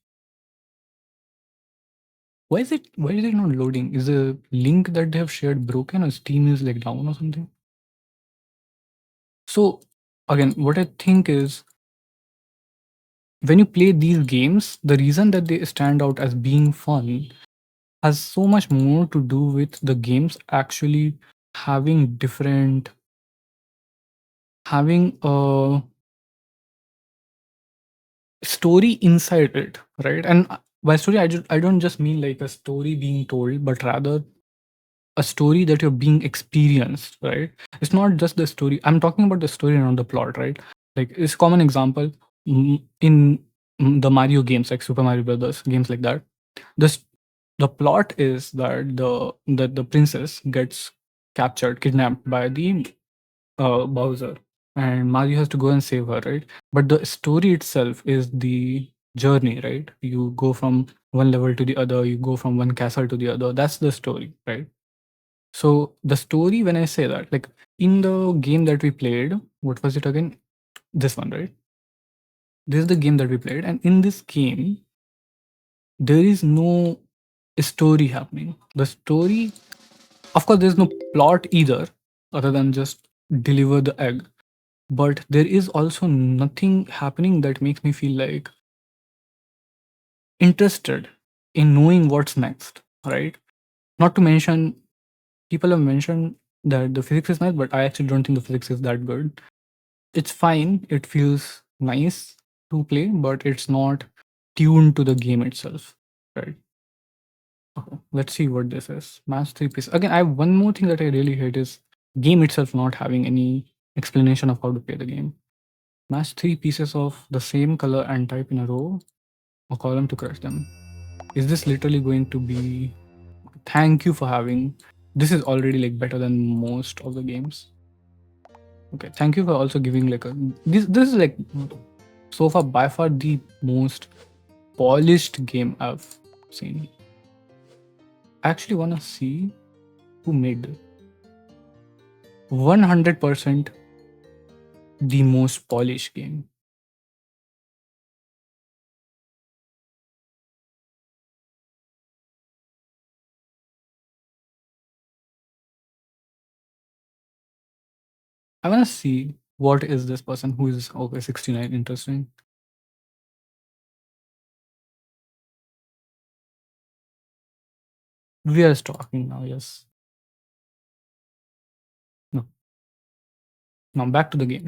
Why is it not loading? Is the link that they have shared broken, or Steam is like down or something? So again, what I think is when you play these games, the reason that they stand out as being fun has so much more to do with the games actually having a story inside it, right? And by story, I don't just mean like a story being told, but rather a story that you're being experienced, right? It's not just the story. I'm talking about the story, not the plot, right? Like it's common example in the Mario games, like Super Mario Brothers, games like that. This the plot is that the princess gets captured, kidnapped by the Bowser, and Mario has to go and save her, right? But the story itself is the journey, right? You go from one level to the other, you go from one castle to the other. That's the story, right? So the story, when I say that, like in the game that we played, what was it again? This one, right? This is the game that we played, and in this game, there is no story happening. The story, of course, there's no plot either, other than just deliver the egg. But there is also nothing happening that makes me feel like interested in knowing what's next, right? Not to mention, people have mentioned that the physics is nice, but I actually don't think the physics is that good. It's fine, it feels nice to play, but it's not tuned to the game itself, right? Okay, let's see what this is. Match 3 pieces. Again, I have one more thing that I really hate is game itself not having any explanation of how to play the game. Match 3 pieces of the same color and type in a row or column to crush them. Is this literally going to be... Thank you for having... This is already like better than most of the games. Okay, thank you for also giving like a... This is like so far by far the most polished game I've seen. I actually want to see who made it. 100% the most polished game. I want to see what is this person who is okay 69. Interesting. We are talking now. Yes. No. Now back to the game.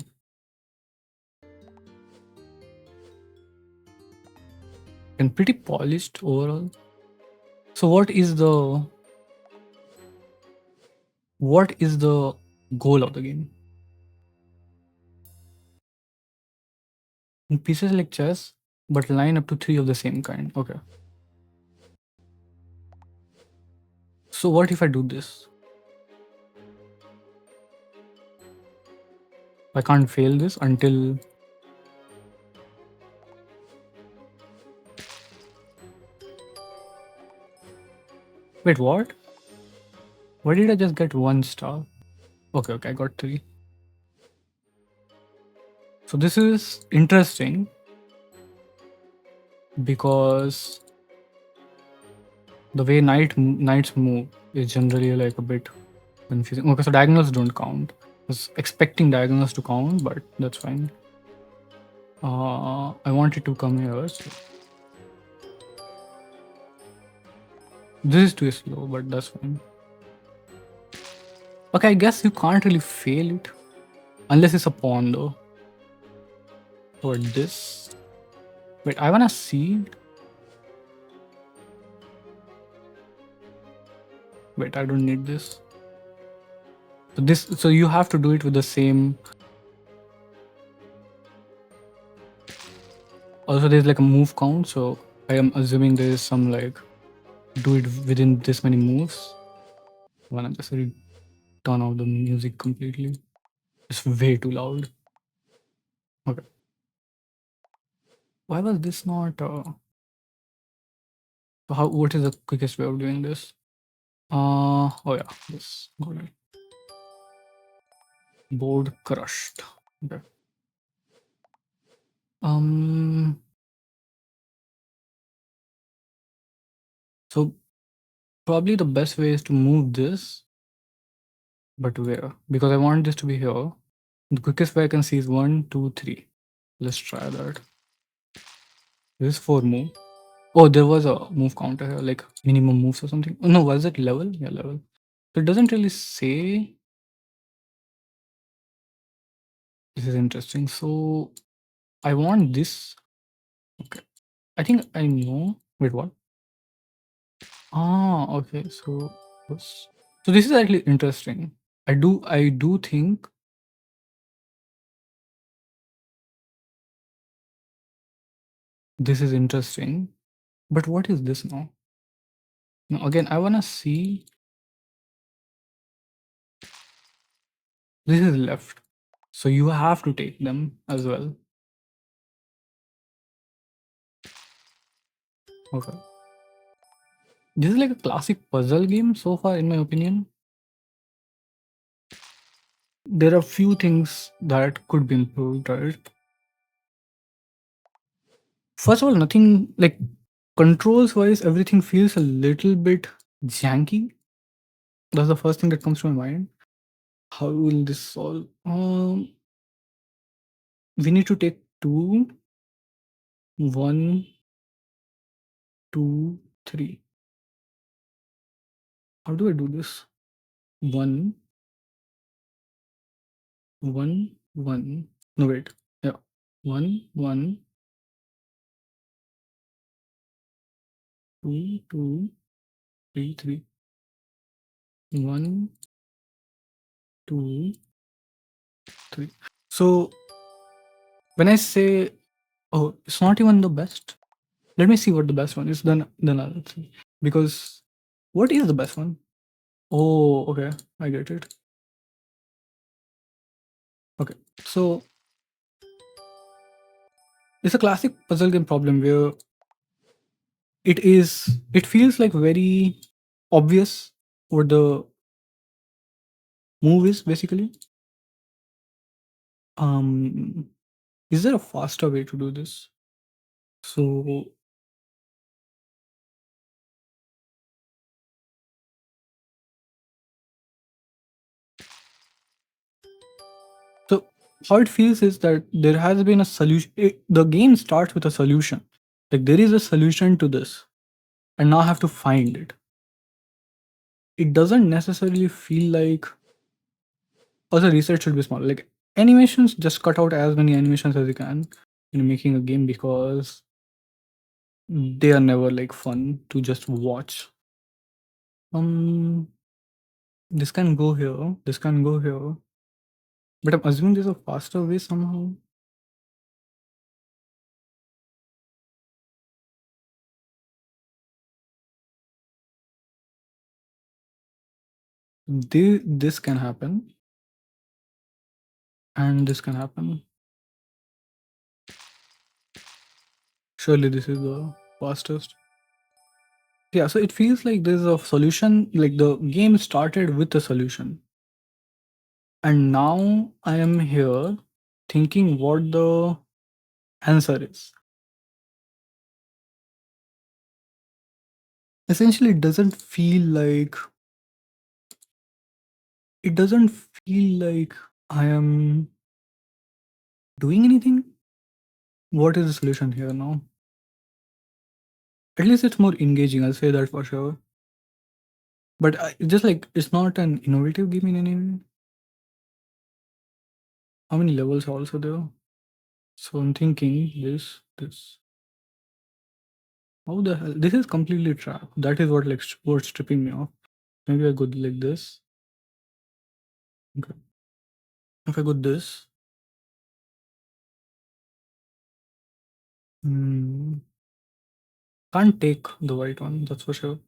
And pretty polished overall. So what is the goal of the game? In pieces like chess, but line up to 3 of the same kind. Okay. So what if I do this? I can't fail this until... Wait, what? Why did I just get 1 star? Okay, I got 3. So this is interesting because the way knights move is generally like a bit confusing. Okay, so diagonals don't count. I was expecting diagonals to count, but that's fine. I want it to come here. So this is too slow, but that's fine. Okay, I guess you can't really fail it unless it's a pawn though. Or this. Wait, I wanna see. Wait, I don't need this. So you have to do it with the same. Also, there's like a move count, so I am assuming there is some like do it within this many moves. I wanna just turn off the music completely. It's way too loud. Okay. Why was this not? So how? What is the quickest way of doing this? Oh yeah, this. Got it. Board crushed. Okay. So probably the best way is to move this, but where? Because I want this to be here. The quickest way I can see is 1, 2, 3. Let's try that. This is 4 move. Oh, there was a move counter here, like minimum moves or something. Oh, no, was it level? Yeah, level. So it doesn't really say. This is interesting. So I want this. Okay. I think I know. Wait, what? Ah, okay. So this is actually interesting. I do think This is interesting. But what is this now? Now again, I wanna see. This is left. So you have to take them as well. Okay. This is like a classic puzzle game so far, in my opinion. There are few things that could be improved, right? First of all, nothing like controls wise, everything feels a little bit janky. That's the first thing that comes to my mind. How will this solve? We need to take two, one, two, three. How do I do this? One, one, one. No, wait. Yeah. One, one, two, two, three, three. One, two, three. So when I say, oh, it's not even the best. Let me see what the best one is. Then I'll see. Because what is the best one? Oh, okay. I get it. Okay. So it's a classic puzzle game problem where it feels like very obvious what the move is basically. Um is there a faster way to do this? So so how it feels is that there has been a solution. The game starts with a solution. Like there is a solution to this, and now I have to find it. It doesn't necessarily feel like also research should be small. Like animations, just cut out as many animations as you can in making a game because they are never like fun to just watch. This can go here, this can go here, but I'm assuming there's a faster way somehow. This can happen, and this can happen. Surely this is the fastest. Yeah, so it feels like there's a solution, like the game started with a solution. And now I am here thinking what the answer is. Essentially, it doesn't feel like I am doing anything. What is the solution here now? At least it's more engaging, I'll say that for sure. But just like it's not an innovative game in any way. How many levels are also there? So I'm thinking this. How the hell? This is completely trapped. That is what like what's stripping me off. Maybe I go like this. Okay. If I go this. Can't take the white one, that's for sure.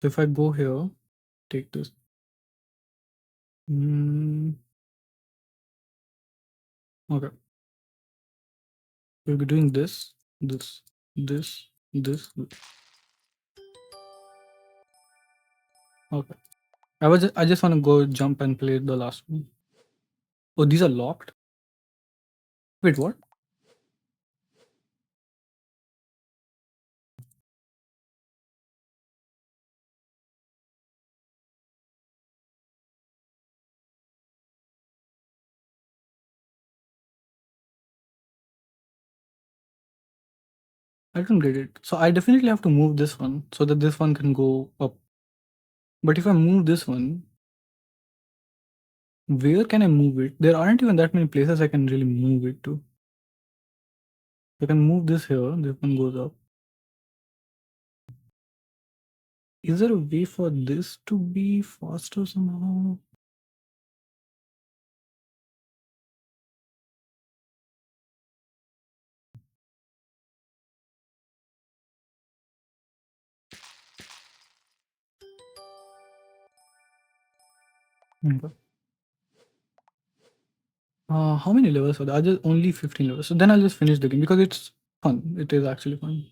So if I go here, take this. Okay. We'll be doing this, this, this, this. Okay. I just want to go jump and play the last one. Oh, these are locked? Wait, what? I don't get it. So I definitely have to move this one so that this one can go up. But if I move this one, where can I move it? There aren't even that many places I can really move it to. I can move this here, this one goes up. Is there a way for this to be faster somehow? Okay. How many levels are there? Are there only 15 levels? So then I'll just finish the game because it's fun. It is actually fun.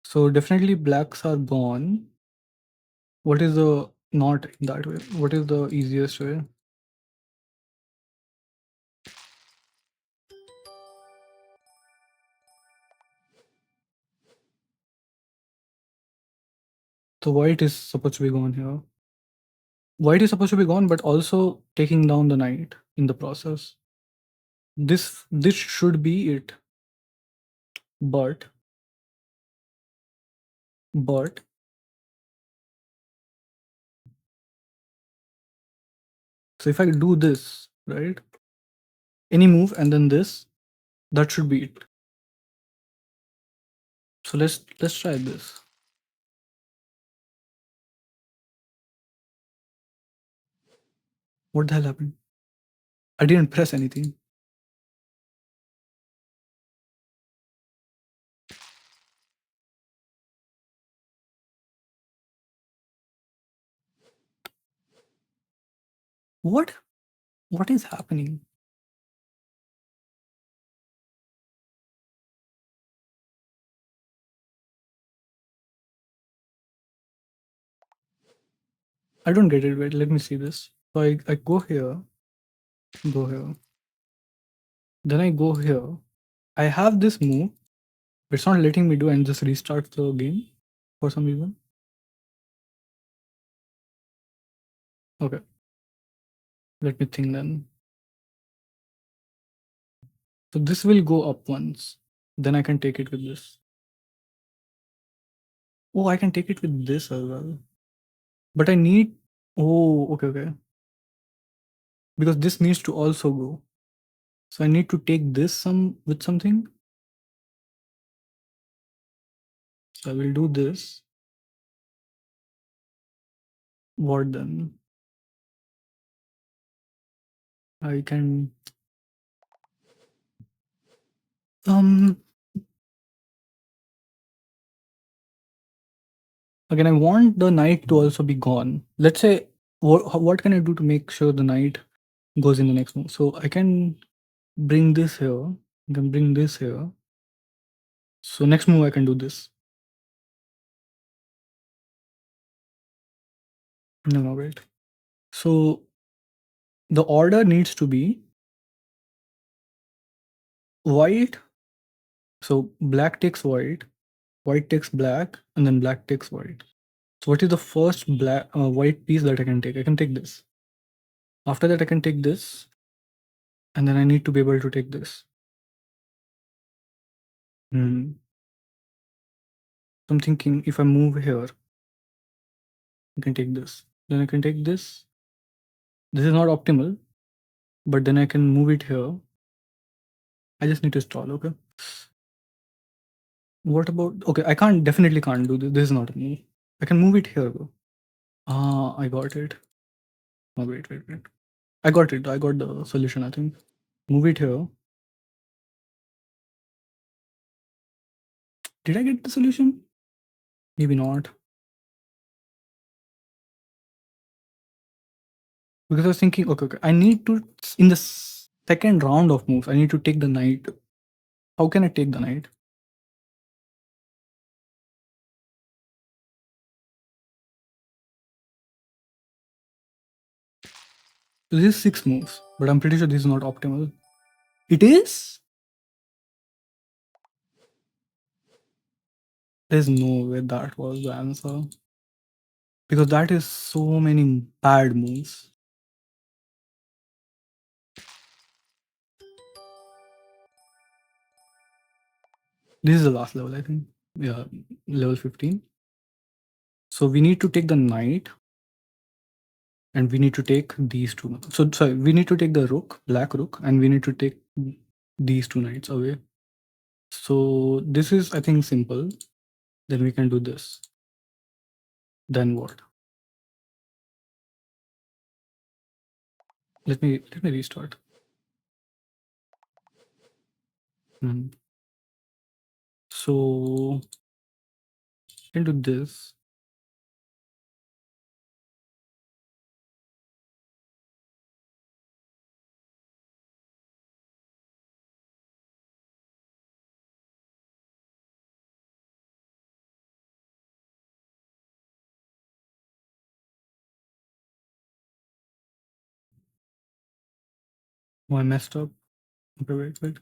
So definitely blacks are gone. What is the not in that way? What is the easiest way? So white is supposed to be gone here. White is supposed to be gone, but also taking down the knight in the process. This should be it. But so if I do this, right? Any move and then this, that should be it. So let's try this. What the hell happened? I didn't press anything. What? What is happening? I don't get it. Wait, let me see this. So I go here, go here. Then I go here. I have this move. It's not letting me do and just restart the game for some reason. Okay. Let me think then. So this will go up once. Then I can take it with this. Oh, I can take it with this as well. But I need. Oh, okay. Because this needs to also go. So I need to take this with something. So I will do this. What then? I can. Again, I want the knight to also be gone. Let's say, what can I do to make sure the knight goes in the next move? So I can bring this here. I can bring this here. So next move I can do this. No, wait. So the order needs to be white. So black takes white, white takes black, and then black takes white. So what is the first white piece that I can take? I can take this. After that, I can take this, and then I need to be able to take this. Hmm. So I'm thinking if I move here, I can take this. Then I can take this. This is not optimal, but then I can move it here. I just need to stall, okay? What about, okay, I definitely can't do this. This is not a move. I can move it here though. Ah, I got it. Oh, wait. I got it. I got the solution, I think. Move it here. Did I get the solution? Maybe not. Because I was thinking, okay, I need to, in the second round of moves, I need to take the knight. How can I take the knight? This is 6 moves, but I'm pretty sure this is not optimal. It is? There's no way that was the answer. Because that is so many bad moves. This is the last level, I think. Yeah, level 15. So we need to take the knight. And we need to take these two. So sorry, we need to take the rook, black rook, and we need to take these two knights away. So this is, I think, simple. Then we can do this. Then what? Let me restart. So I can do this. Oh, I messed up. Okay, wait.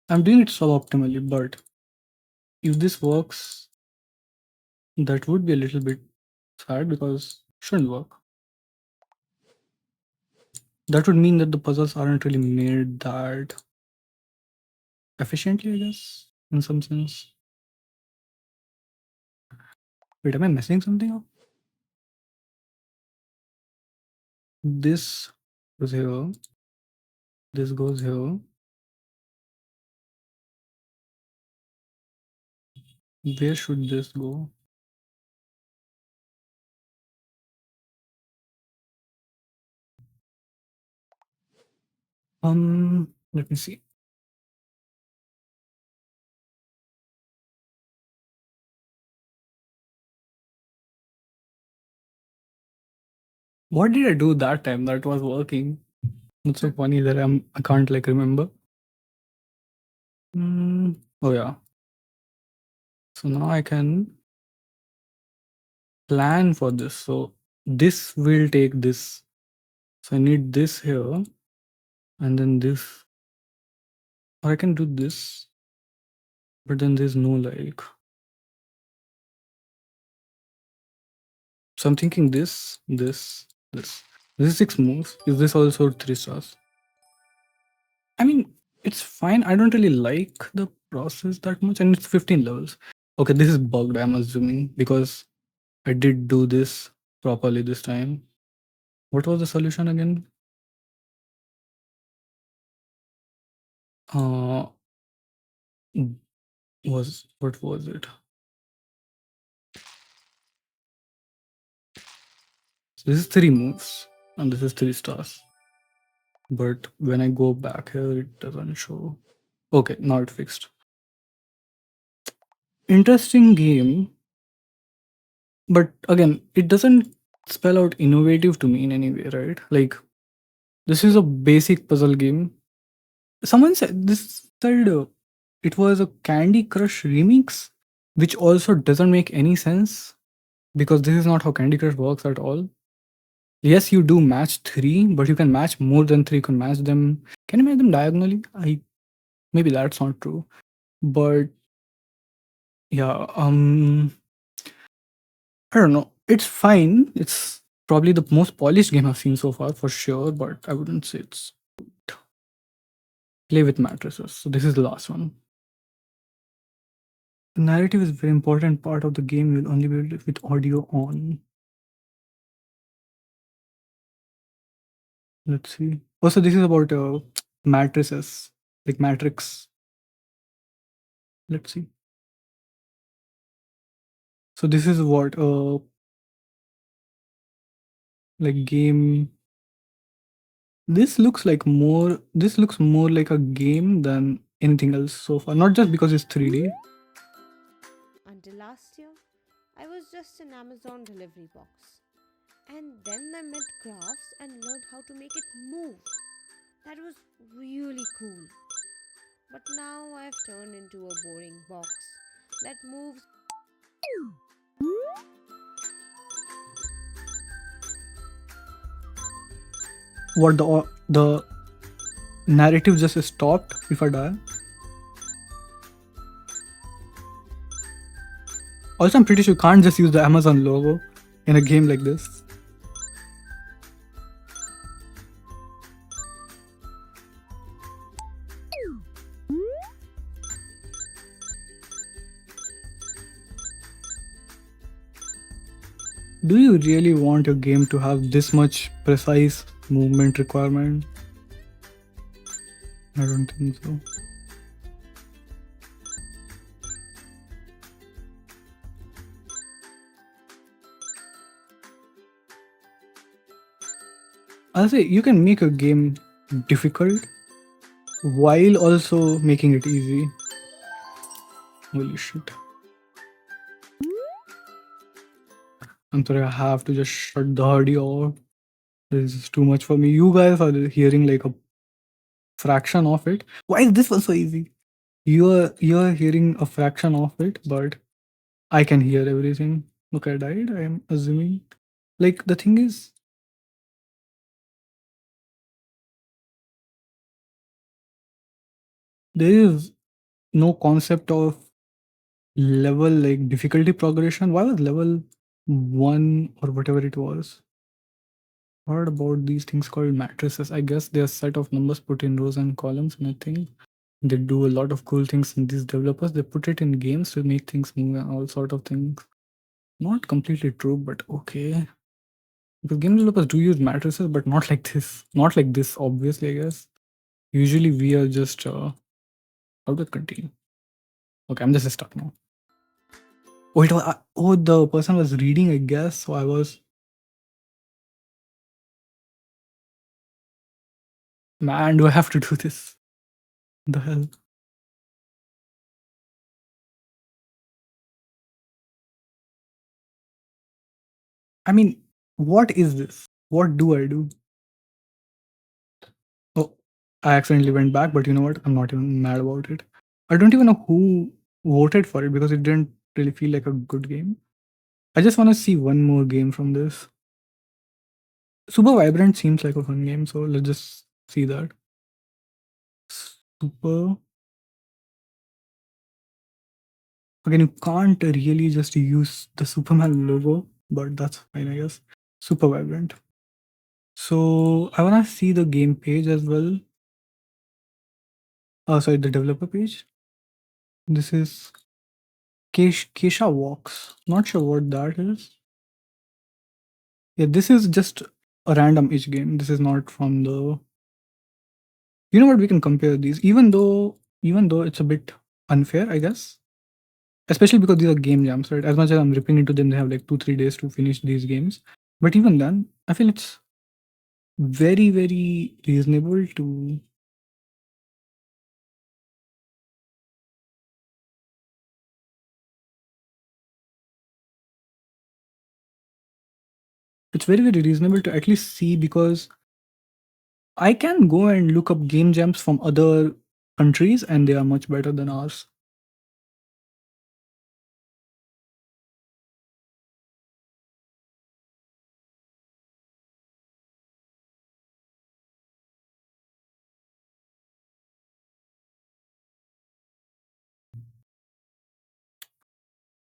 I'm doing it suboptimally, but if this works, that would be a little bit sad because it shouldn't work. That would mean that the puzzles aren't really made that efficiently, I guess, in some sense. Wait, am I messing something up? This goes here. This goes here. Where should this go? Let me see. What did I do that time that was working? It's so funny that I can't like remember. Oh yeah. So now I can plan for this. So this will take this. So I need this here, and then this. Or I can do this, but then there's no like. So I'm thinking this. This is 6 moves. Is this also 3 stars? I mean, it's fine. I don't really like the process that much, and it's 15 levels. Okay, this is bugged, I'm assuming, because I did do this properly this time. What was the solution again? What was it? So this is 3 moves, and this is 3 stars. But when I go back here, it doesn't show. Okay, now it fixed. Interesting game, but again, it doesn't spell out innovative to me in any way, right? Like, this is a basic puzzle game. Someone said it was a Candy Crush remix, which also doesn't make any sense because this is not how Candy Crush works at all. Yes, you do match 3, but you can match more than 3. You can match them. Can you match them diagonally? Maybe that's not true, but yeah. I don't know. It's fine. It's probably the most polished game I've seen so far for sure, but I wouldn't say it's good. Play with matrices. So this is the last one. The narrative is a very important part of the game. You'll only be able to with audio on. Let's see. Also, this is about matrices, like matrix. Let's see. So this is what like game. This looks more like a game than anything else so far. Not just because it's 3D. Until last year, I was just an Amazon delivery box. And then I met crafts and learned how to make it move. That was really cool. But now I've turned into a boring box that moves. What the narrative just stopped if I die. Also, I'm pretty sure you can't just use the Amazon logo in a game like this. Do you really want your game to have this much precise movement requirement? I don't think so. I'll say you can make a game difficult while also making it easy. Holy shit. I'm sorry, I have to just shut the audio off. This is too much for me. You guys are hearing like a fraction of it. Why is this one so easy? You're hearing a fraction of it, but I can hear everything. Look, I died, I am assuming. Like the thing is, there is no concept of level like difficulty progression. Why was level 1 or whatever it was? Heard about these things called matrices. I guess they're a set of numbers put in rows and columns, and I think they do a lot of cool things. And these developers, they put it in games to make things move and all sort of things. Not completely true, but okay. Because game developers do use matrices, but not like this. Not like this, obviously, I guess. Usually we are just how to continue. Okay, I'm just stuck now. Oh, the person was reading, I guess. So I was. Man, do I have to do this? The hell? I mean, what is this? What do I do? Oh, I accidentally went back, but you know what? I'm not even mad about it. I don't even know who voted for it because it didn't really feel like a good game. I just want to see one more game from this. Super Vibrant seems like a fun game, so let's just see that. Super. Again, you can't really just use the Superman logo, but that's fine, I guess. Super Vibrant. So I want to see the game page as well. Oh, sorry, the developer page. This is Keisha Walks. Not sure what that is. Yeah, this is just a random itch game. This is not from the. You know what? We can compare these, even though it's a bit unfair, I guess. Especially because these are game jams, right? As much as I'm ripping into them, they have like 2-3 days to finish these games. But even then, I feel it's very, very reasonable to. It's very, very reasonable to at least see because I can go and look up game jams from other countries and they are much better than ours.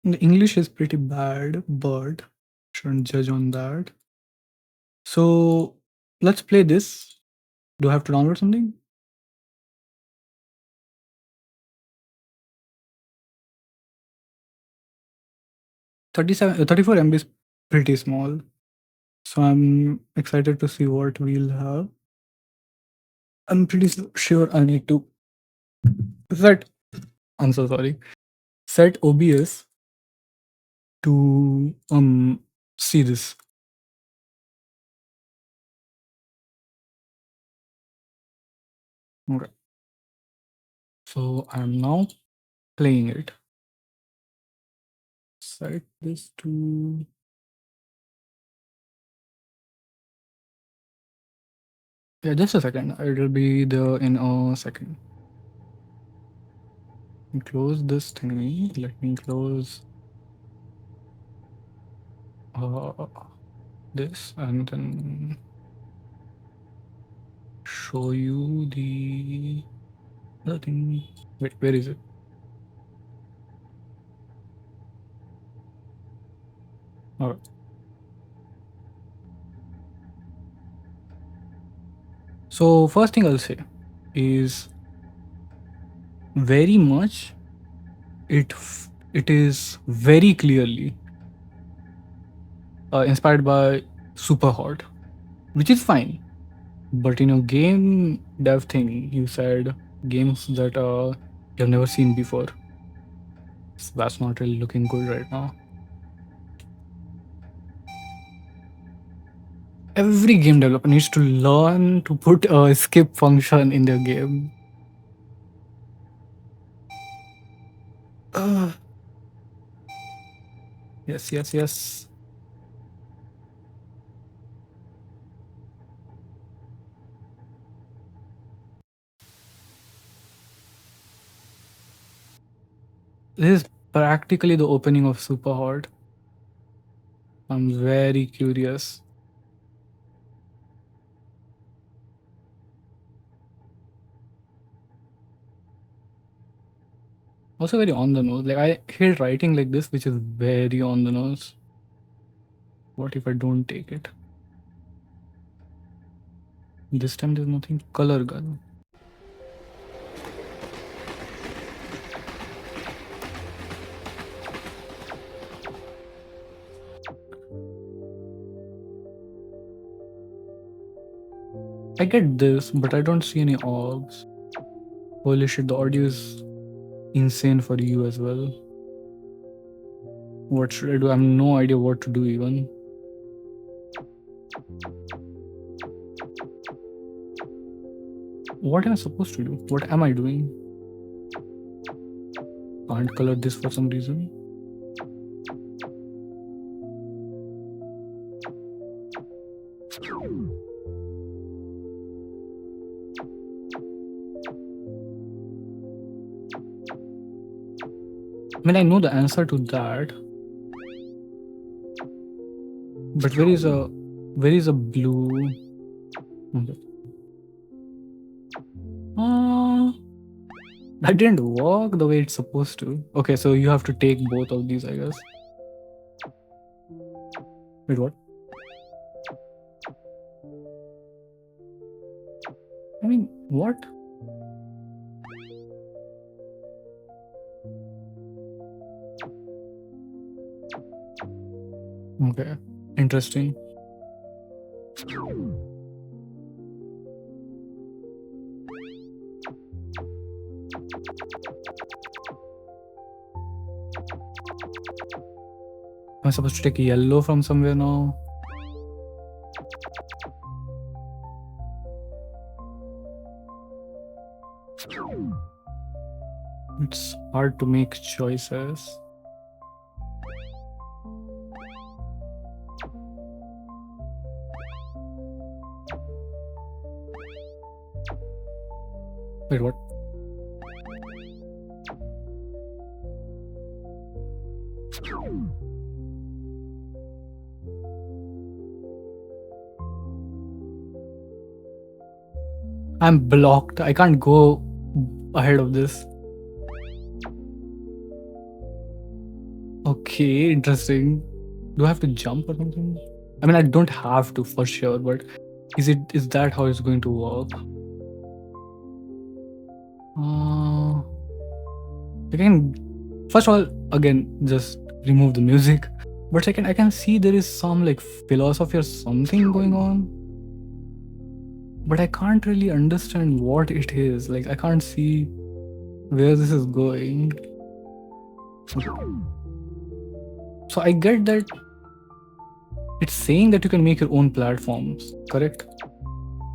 The English is pretty bad, but shouldn't judge on that. So let's play this. Do I have to download something? 34 MB is pretty small. So I'm excited to see what we'll have. I'm pretty sure I need to set. I'm so sorry. Set OBS to see this. Okay. So I'm now playing it. Set this to. Yeah, just a second. It'll be there in a second. Close this thingy. Let me close this and then show you the other thing. Wait, where is it? Alright. So first thing I'll say is very much it is very clearly inspired by Super Hot, which is fine. But in a game dev thing, you said games that you've never seen before. So that's not really looking good right now. Every game developer needs to learn to put a skip function in their game. Yes, yes, yes. This is practically the opening of Super Hot. I'm very curious. Also very on the nose. Like I hate writing like this, which is very on the nose. What if I don't take it? This time there's nothing. Color gun. I get this, but I don't see any orbs. Holy shit, the audio is insane for you as well. What should I do? I have no idea what to do even. What am I supposed to do? What am I doing? Can't color this for some reason. I mean, I know the answer to that. But where is a blue? Okay. That didn't work the way it's supposed to. Okay, so you have to take both of these, I guess. Wait, what? I mean, what? Okay, interesting. Am I supposed to take yellow from somewhere now? It's hard to make choices. Wait, what? I'm blocked. I can't go ahead of this. Okay, interesting. Do I have to jump or something? I mean, I don't have to for sure, but is that how it's going to work? Again, first of all, again, just remove the music. But second, I can see there is some like philosophy or something going on. But I can't really understand what it is. Like, I can't see where this is going. So I get that it's saying that you can make your own platforms, correct?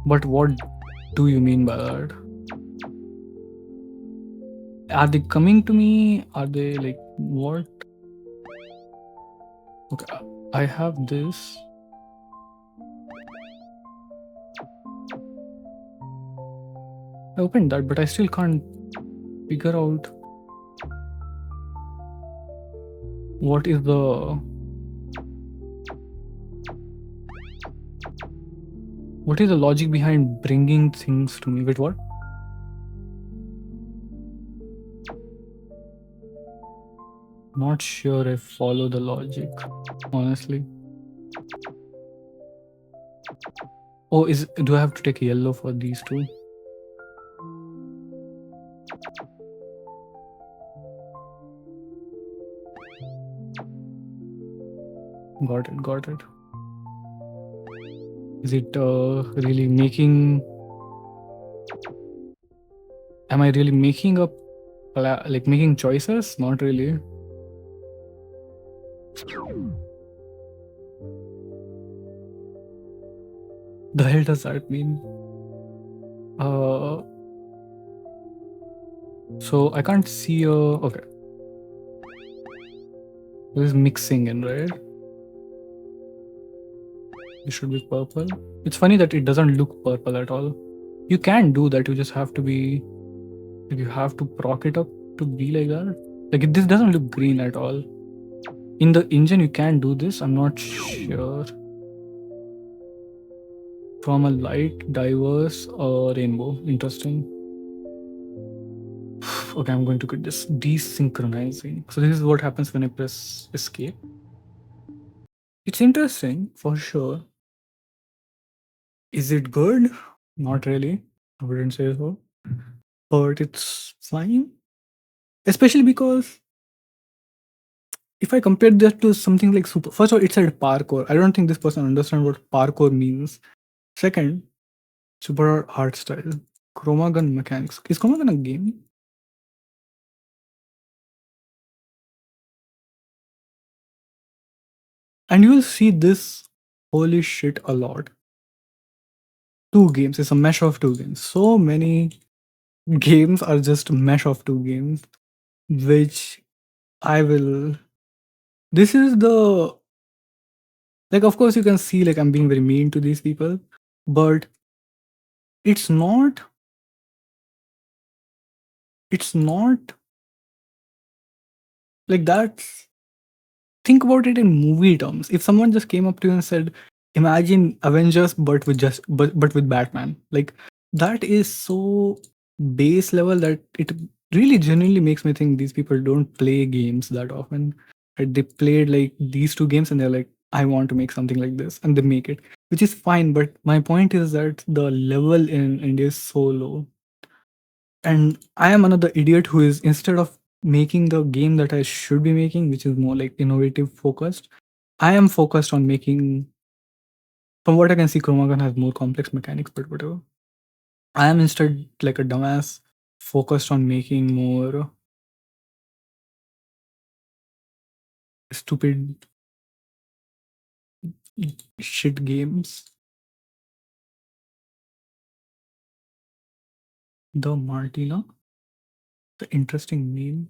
But what do you mean by that? Are they coming to me? Are they like, what? Okay, I have this. I opened that, but I still can't figure out what is the logic behind bringing things to me. Wait, what? Not sure I follow the logic, honestly. Oh, do I have to take yellow for these two? Got it. Is it really making... Am I really making up, like making choices? Not really. The hell does that mean? So I can't see okay. This is mixing in, right? It should be purple. It's funny that it doesn't look purple at all. You can do that, you just have to be... You have to proc it up to be like that. Like, this doesn't look green at all. In the engine, you can do this. I'm not sure. From a light, diverse, rainbow. Interesting. Okay, I'm going to get this desynchronizing. So this is what happens when I press escape. It's interesting for sure. Is it good? Not really. I wouldn't say so. But it's fine. Especially because if I compare that to something like super, first of all, it said parkour. I don't think this person understands what parkour means. Second, super art style. Chroma gun mechanics. Is Chroma gun a game? And you will see this holy shit a lot. 2 games. It's a mesh of 2 games. So many games are just mesh of 2 games, which I will. This is the, like, of course you can see like I'm being very mean to these people, but it's not. It's not like that. Think about it in movie terms. If someone just came up to you and said, "Imagine Avengers, but with but with Batman," like that is so base level that it really genuinely makes me think these people don't play games that often. Right? They played like these 2 games and they're like, "I want to make something like this," and they make it, which is fine. But my point is that the level in India is so low, and I am another idiot who is, instead of making the game that I should be making, which is more like innovative focused, I am focused on making. From what I can see, Chromagon has more complex mechanics, but whatever. I am instead like a dumbass focused on making more stupid shit games. The Martina, the interesting name.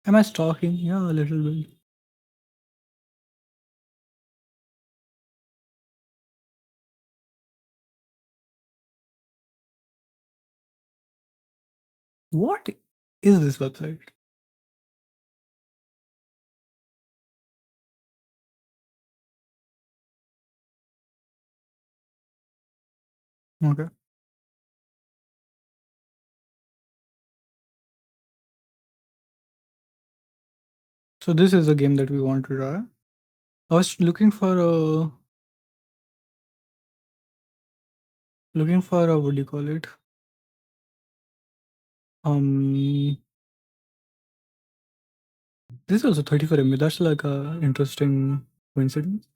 Am I stalking? Yeah, a little bit. What is this website? Okay. So this is a game that we want to try. I was looking for a what do you call it? This is also 34 MB. That's like a interesting coincidence.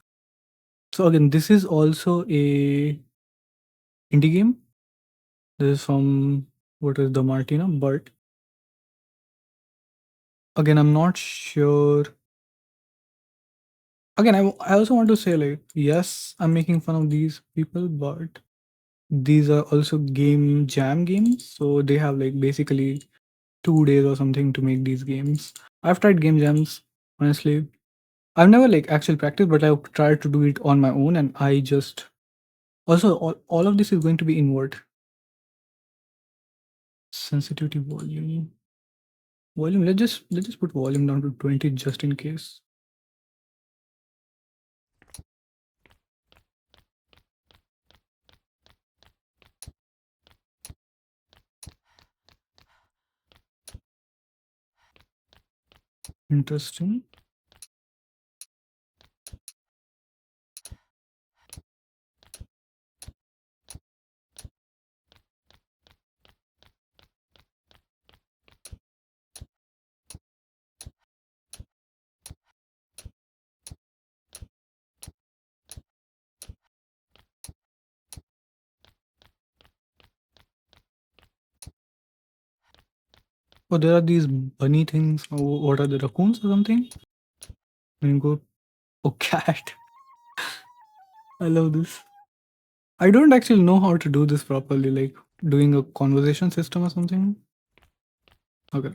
So again, this is also a indie game. This is from what is the Martina, but again, I'm not sure. Again, I also want to say like, yes, I'm making fun of these people, but these are also game jam games. So they have like basically 2 days or something to make these games. I've tried game jams, honestly. I've never like actually practiced, but I've tried to do it on my own, and I just also all of this is going to be inward. Sensitivity volume. Let's just put volume down to 20 just in case. Interesting. Oh, there are these bunny things. Oh, what are the raccoons or something? And go. Oh, cat. I love this. I don't actually know how to do this properly, like doing a conversation system or something. Okay.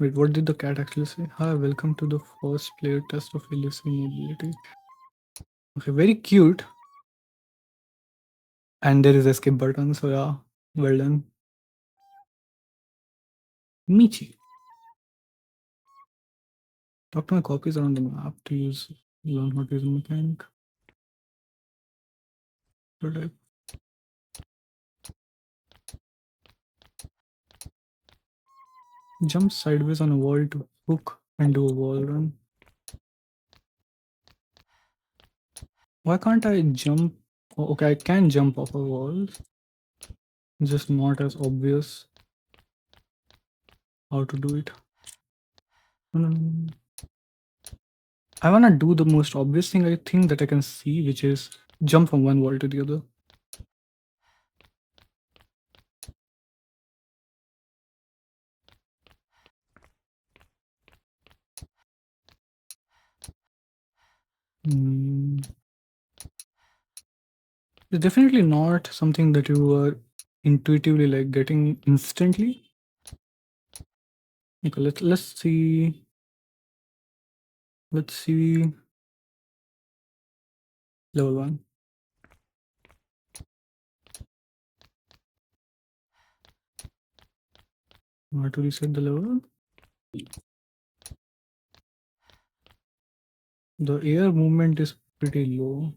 Wait, what did the cat actually say? Hi, welcome to the first player test of listening ability. Okay, very cute. And there is escape button, so yeah, well done. Michi. Talk to my copies around the map to learn how to use the mechanic. Prototype. Jump sideways on a wall to hook and do a wall run. Why can't I jump? Oh, okay, I can jump off a wall. Just not as obvious how to do it. Mm. I wanna do the most obvious thing I think that I can see, which is jump from one wall to the other. Mm. It's definitely not something that you are intuitively like getting instantly. Okay, let's see. Let's see level 1. How to reset the level? The air movement is pretty low.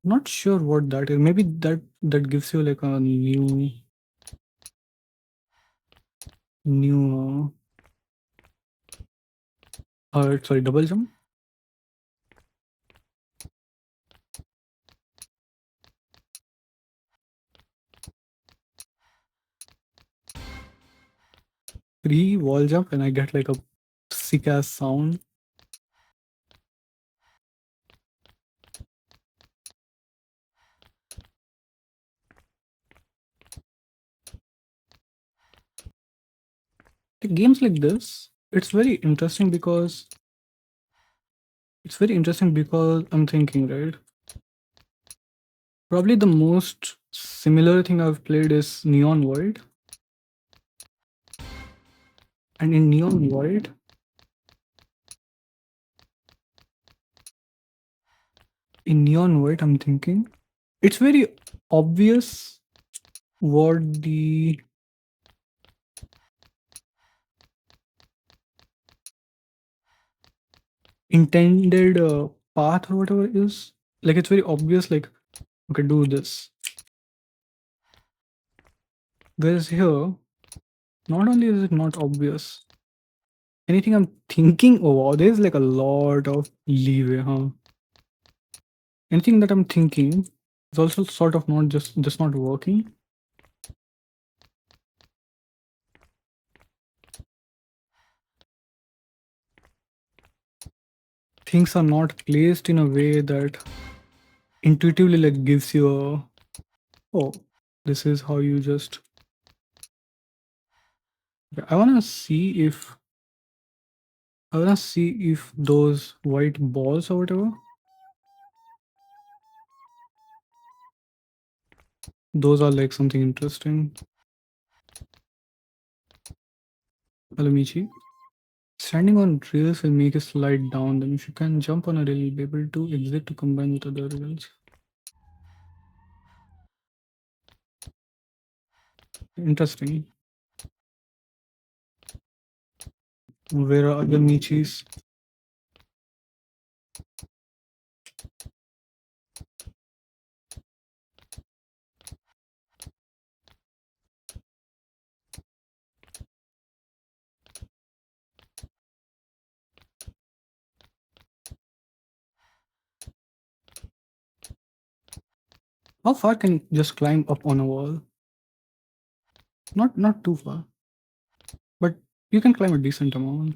Not sure what that is. Maybe that gives you like a new sorry, double jump. Three wall jump and I get like a sick ass sound. The games like this, it's very interesting because I'm thinking, right? Probably the most similar thing I've played is Neon Void. And in Neon Void, I'm thinking it's very obvious what the intended path or whatever is. Like it's very obvious, like, okay, do this. Whereas here, not only is it not obvious, anything I'm thinking, oh wow, there's like a lot of leeway, huh? Anything that I'm thinking is also sort of not just not working. Things are not placed in a way that intuitively like gives you a, oh, this is how you just. I wanna see if those white balls or whatever, those are like something interesting. Hello, Michi. Standing on rails will make a slide down. Then if you can jump on a rail, you'll be able to exit to combine with other rails. Interesting. Where are other Michis? How far can you just climb up on a wall? Not too far, but you can climb a decent amount.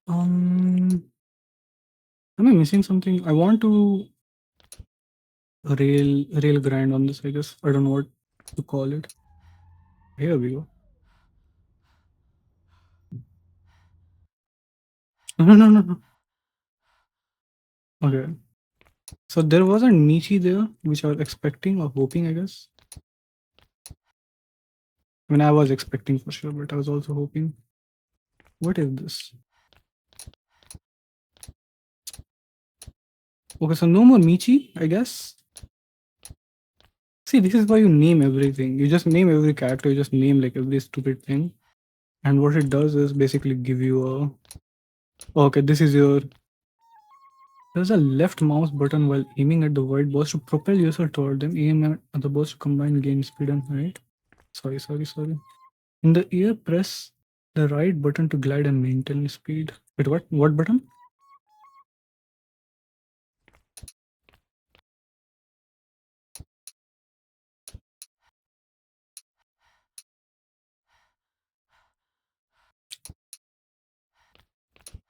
Am I missing something? I want to rail grind on this, I guess. I don't know what to call it. Here we go. No. Okay. So there wasn't Michi there, which I was expecting or hoping, I guess. I mean, I was expecting for sure, but I was also hoping. What is this? Okay, so no more Michi, I guess. See, this is why you name everything. You just name every character, you just name like every stupid thing. And what it does is basically give you a... Okay, this is your... There's a left mouse button while aiming at the white boss to propel yourself toward them. Aim at the boss to combine gain speed and height. Sorry. In the air, press the right button to glide and maintain speed. Wait, what? What button?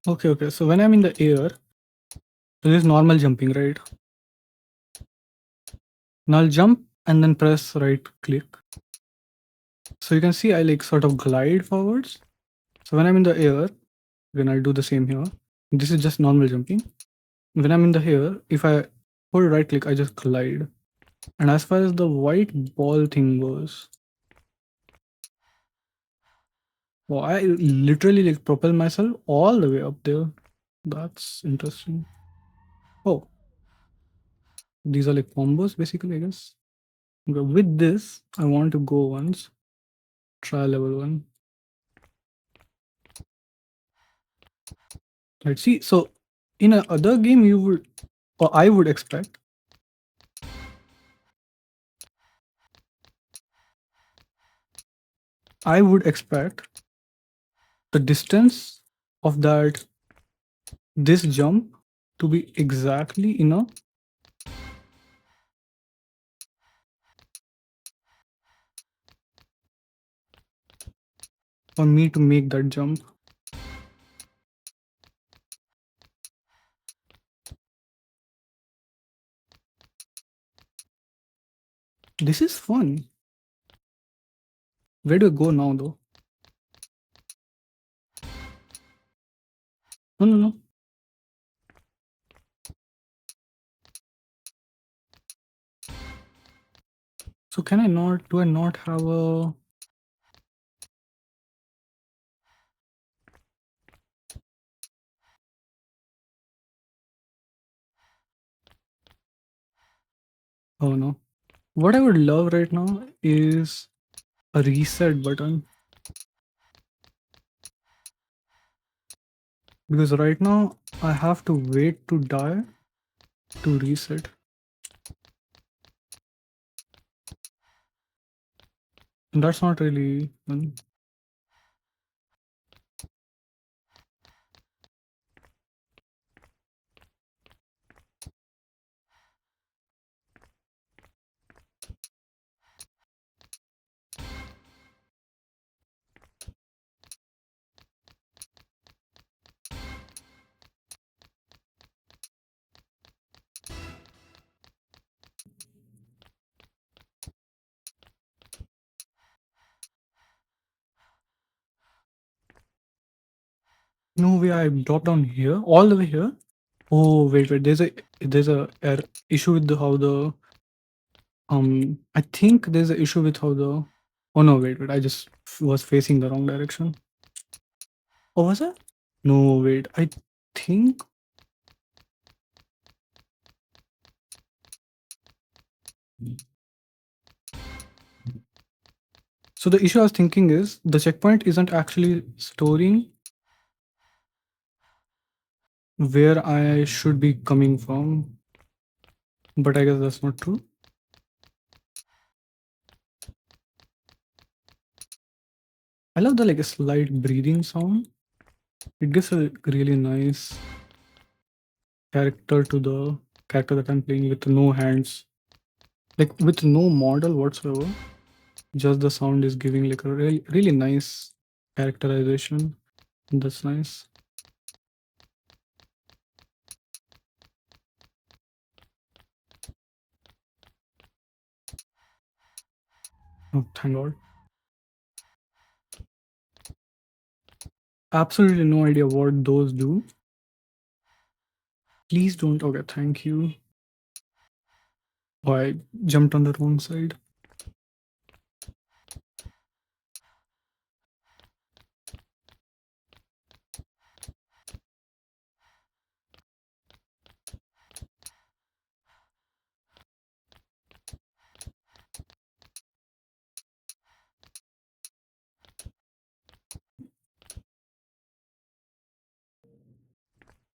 Okay. So when I'm in the air, so this is normal jumping, right? Now I'll jump and then press right click. So you can see I like sort of glide forwards. So when I'm in the air, then I'll do the same here. This is just normal jumping. When I'm in the air, if I hold right click, I just glide. And as far as the white ball thing goes, well, I literally like propel myself all the way up there. That's interesting. Oh, these are like combos basically, I guess. Okay, with this, I want to go once. Try level 1. Let's see. So in a other game, you would, or I would expect, the distance of that this jump to be exactly enough for me to make that jump. This is fun. Where do I go now though? No. So can I not, do I not have a... Oh no. What I would love right now is a reset button. Because right now I have to wait to die to reset. And that's not really fun. No way, I dropped down here, all the way here. Oh wait, there's a issue with the how the I think there's an issue with how the... Oh no, wait, I just was facing the wrong direction. Oh, was it? No, wait, I think... So the issue I was thinking is the checkpoint isn't actually storing where I should be coming from. But I guess that's not true. I love the like a slight breathing sound. It gives a really nice character to the character that I'm playing with no hands. Like with no model whatsoever. Just the sound is giving like a really nice characterization. That's nice. Oh, thank God. Absolutely no idea what those do. Please don't. Okay, thank you. Oh, I jumped on the wrong side.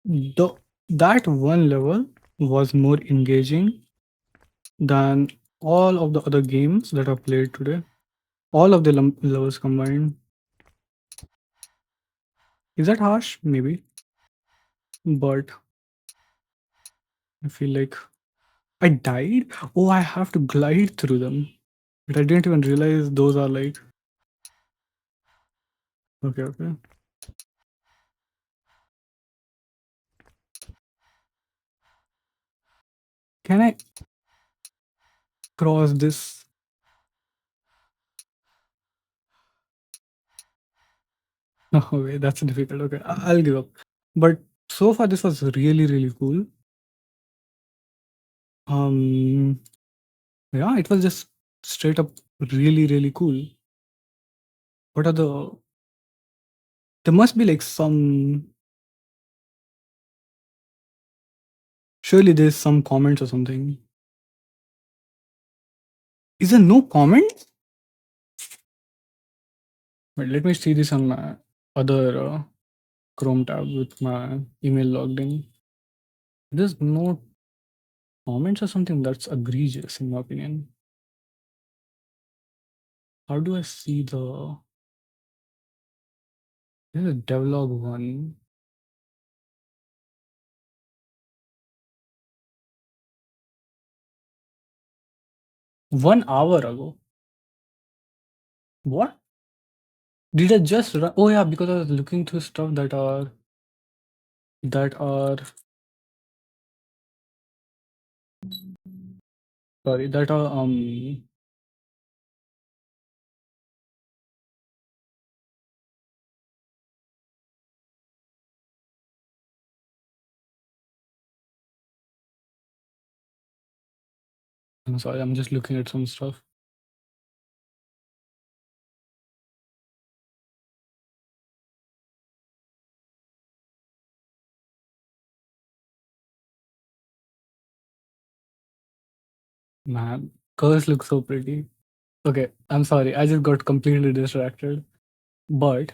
That one level was more engaging than all of the other games that I've played today. All of the levels combined. Is that harsh? Maybe. But I feel like I died. Oh, I have to glide through them. But I didn't even realize those are like. Okay, okay. Can I cross this? No way, that's difficult. Okay, I'll give up. But so far, this was really, really cool. Yeah, it was just straight up really, really cool. What are the? There must be like some. Surely there's some comments or something. Is there no comment? Wait, let me see this on my other Chrome tab with my email logged in. There's no comments or something. That's egregious in my opinion. How do I see the? This is a devlog one. One hour ago. What? Did I just run? Oh yeah, because I was looking through stuff that are sorry, that are I'm sorry, I'm just looking at some stuff. Man, curse looks so pretty. Okay, I'm sorry, I just got completely distracted. But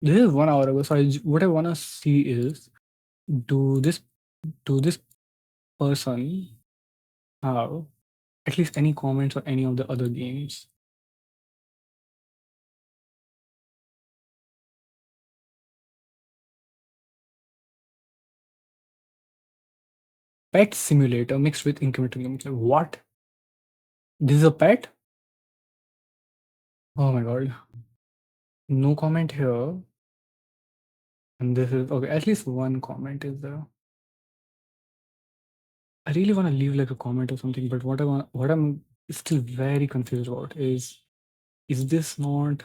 this is 1 hour ago. So what I wanna see is do this person have at least any comments or any of the other games? Pet simulator mixed with incremental gameplay. What? This is a pet? Oh my god. No comment here. And this is okay. At least one comment is there. I really want to leave like a comment or something, but what I'm still very confused about is this not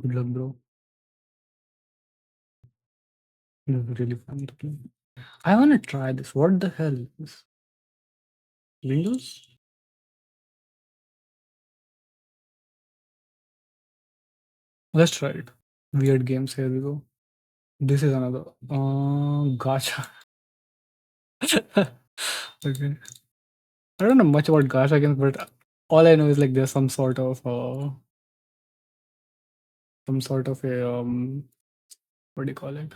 good luck, bro. This is really fun to play. I want to try this. What the hell is this? Windows? Let's try it. Weird games. Here we go. This is another. Gacha. Okay. I don't know much about gacha games, but all I know is like there's some sort of a what do you call it?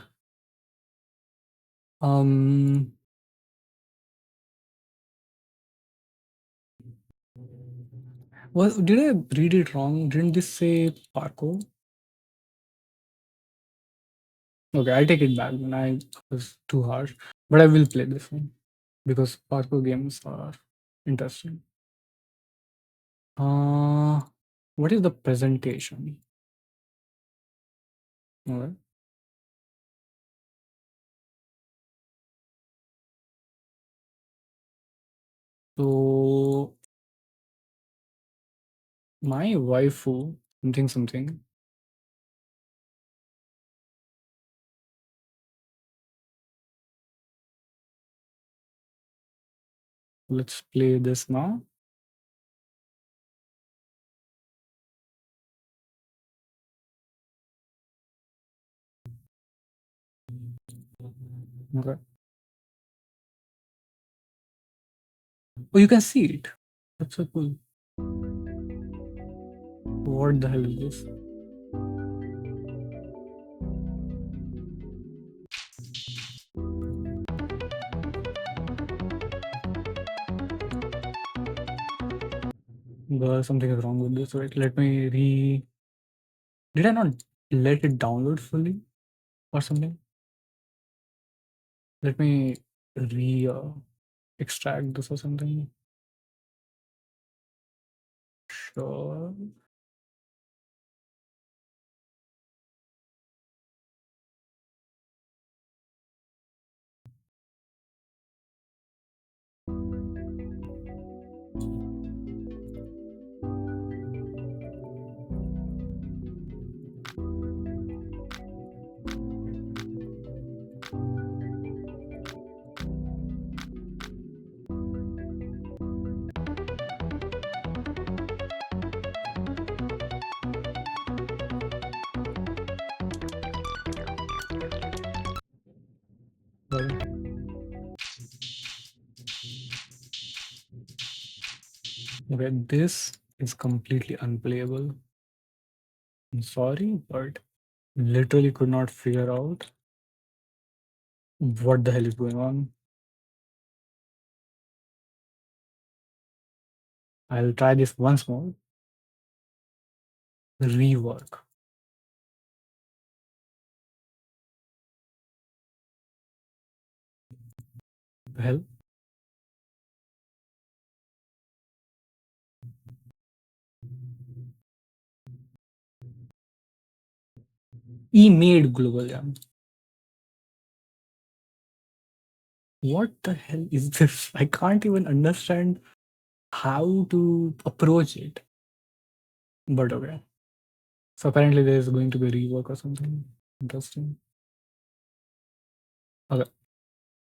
Did I read it wrong? Didn't this say Parko? Okay, I take it back. When I was too harsh, but I will play this one. because parkour games are interesting. What is the presentation? Alright. So my waifu something. Let's play this now. Okay. Oh, you can see it. That's so cool. What the hell is this? Something is wrong with this, right? Let me Did I not let it download fully or something? Let me extract this or something. Sure. Right. Okay, this is completely unplayable. I'm sorry, but literally could not figure out what the hell is going on. I'll try this once more. Rework. The hell? E-made global jam. What the hell is this? I can't even understand how to approach it. But okay. So apparently there is going to be a rework or something. Interesting. Okay.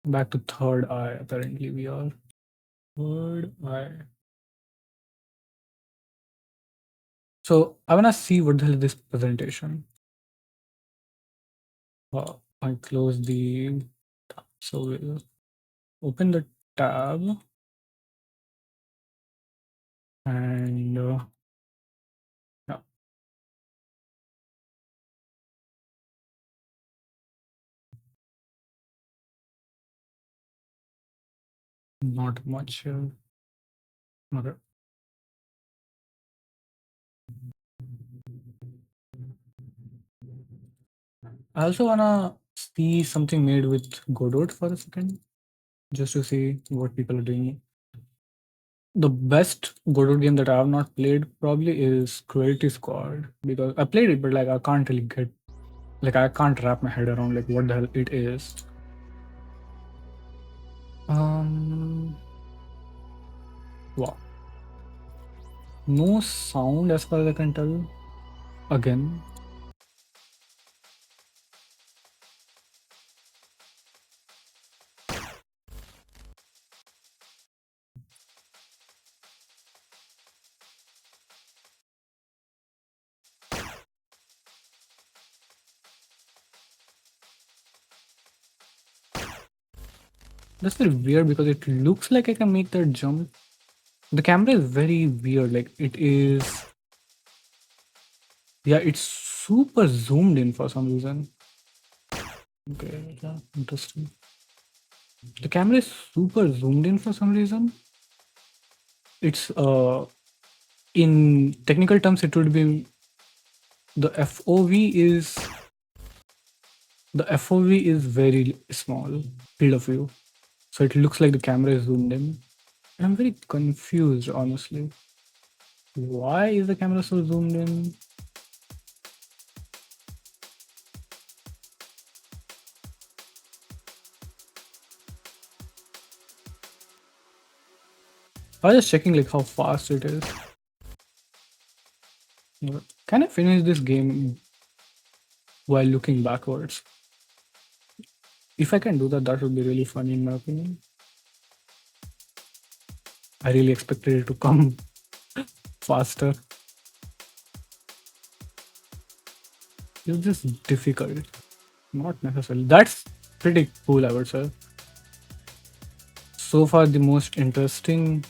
Back to third eye. Apparently we are. Third eye. So I wanna see what the hell is this presentation. I close the tab. So we'll open the tab and no. Not much here. Okay. I also wanna see something made with Godot for a second, just to see what people are doing. The best Godot game that I have not played probably is Cruelty Squad, because I played it, but like I can't really get, like I can't wrap my head around like what the hell it is. Wow. No sound as far as I can tell. Again. That's very weird because it looks like I can make that jump. The camera is very weird. Like it is. Yeah, it's super zoomed in for some reason. Okay, yeah, interesting. The camera is super zoomed in for some reason. It's in technical terms it would be the FOV is very small field of view. So it looks like the camera is zoomed in. And I'm very confused, honestly. Why is the camera so zoomed in? I was just checking like how fast it is. Can I finish this game while looking backwards? If I can do that, that would be really funny in my opinion. I really expected it to come faster. It's just difficult. Not necessarily. That's pretty cool, I would say. So far, the most interesting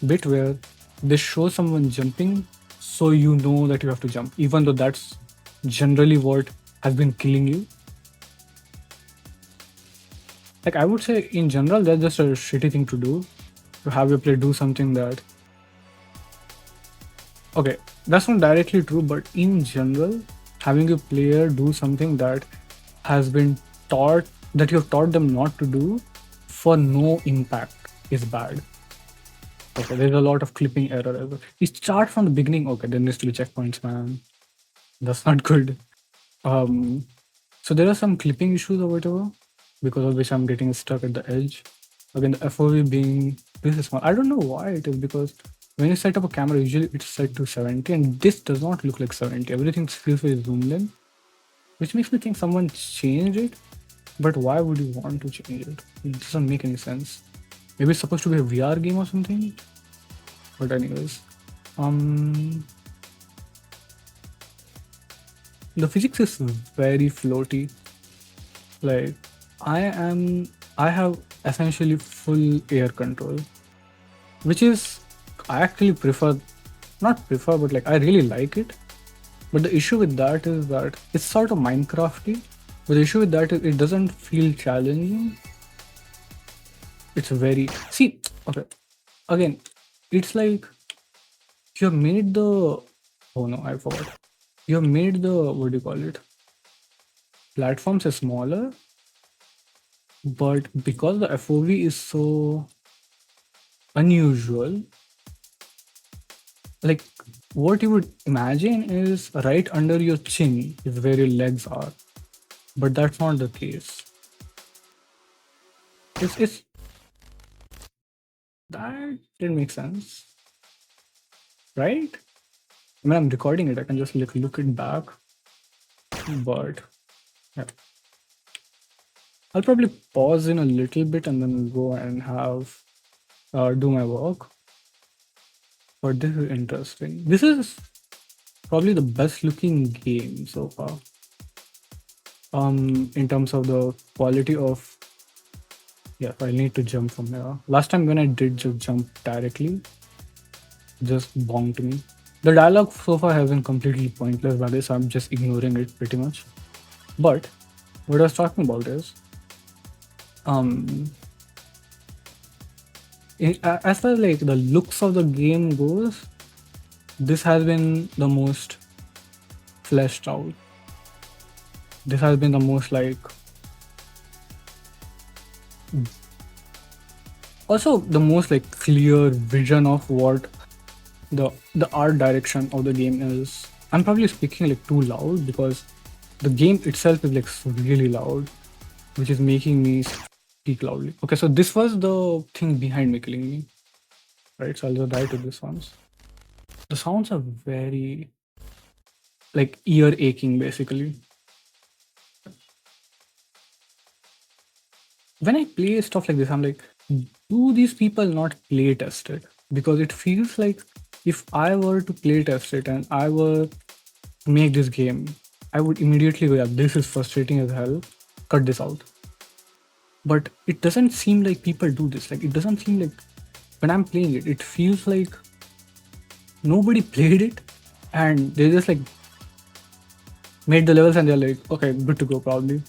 bit where they show someone jumping, so you know that you have to jump, even though that's generally what has been killing you. Like, I would say in general, that's just a shitty thing to do, to have your player do something that. Okay, that's not directly true, but in general, having a player do something that has been taught, that you've taught them not to do for no impact is bad. Okay, there's a lot of clipping error as well. You start from the beginning. Okay, there needs to be checkpoints, man. That's not good. So there are some clipping issues or whatever, because of which I'm getting stuck at the edge. Again, the FOV being this is small. I don't know why it is, because when you set up a camera, usually it's set to 70, and this does not look like 70. Everything feels very zoomed in, which makes me think someone changed it. But why would you want to change it? It doesn't make any sense. Maybe it's supposed to be a VR game or something. But anyways, the physics is very floaty. Like I have essentially full air control, which is I actually prefer, not prefer, but like I really like it. But the issue with that is that it's sort of Minecrafty. But the issue with that is it doesn't feel challenging. It's very okay. Again, it's like you have made the oh no, I forgot. You have made the what do you call it? Platforms are smaller, but because the FOV is so unusual, like what you would imagine is right under your chin is where your legs are, but that's not the case. It's that didn't make sense, right? I mean, I'm recording it. I can just like look it back, but yeah. I'll probably pause in a little bit and then go and have do my work. But this is interesting. This is probably the best looking game so far. In terms of the quality of. Yeah, I need to jump from here. Last time when I did just jump directly, just bonked me. The dialogue so far has been completely pointless by this, so I'm just ignoring it pretty much. But what I was talking about is, as far as like the looks of the game goes, this has been the most fleshed out. This has been the most like. Also, the most like clear vision of what the art direction of the game is. I'm probably speaking like too loud because the game itself is like really loud, which is making me speak loudly. Okay, so this was the thing behind me killing me, right? So I'll just die to this once. The sounds are very like ear aching, basically. When I play stuff like this, I'm like, do these people not play test it? Because it feels like if I were to play test it and I were to make this game, I would immediately go, yeah, this is frustrating as hell, cut this out. But it doesn't seem like people do this. Like, it doesn't seem like when I'm playing it, it feels like nobody played it and they just like made the levels and they're like, okay, good to go probably.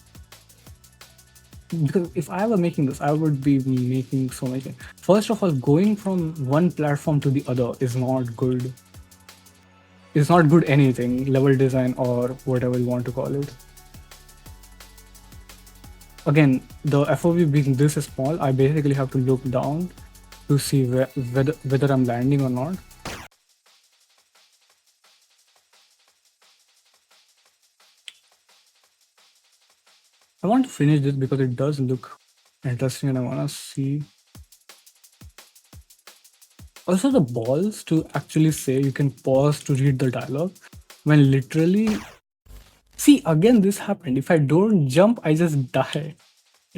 Because if I were making this, I would be making so much. First of all, going from one platform to the other is not good. It's not good anything, level design or whatever you want to call it. again, the FOV being this small, I basically have to look down to see whether I'm landing or not. I want to finish this because it does look interesting and I want to see. Also, the balls to actually say you can pause to read the dialogue when literally. See, again, this happened. If I don't jump, I just die.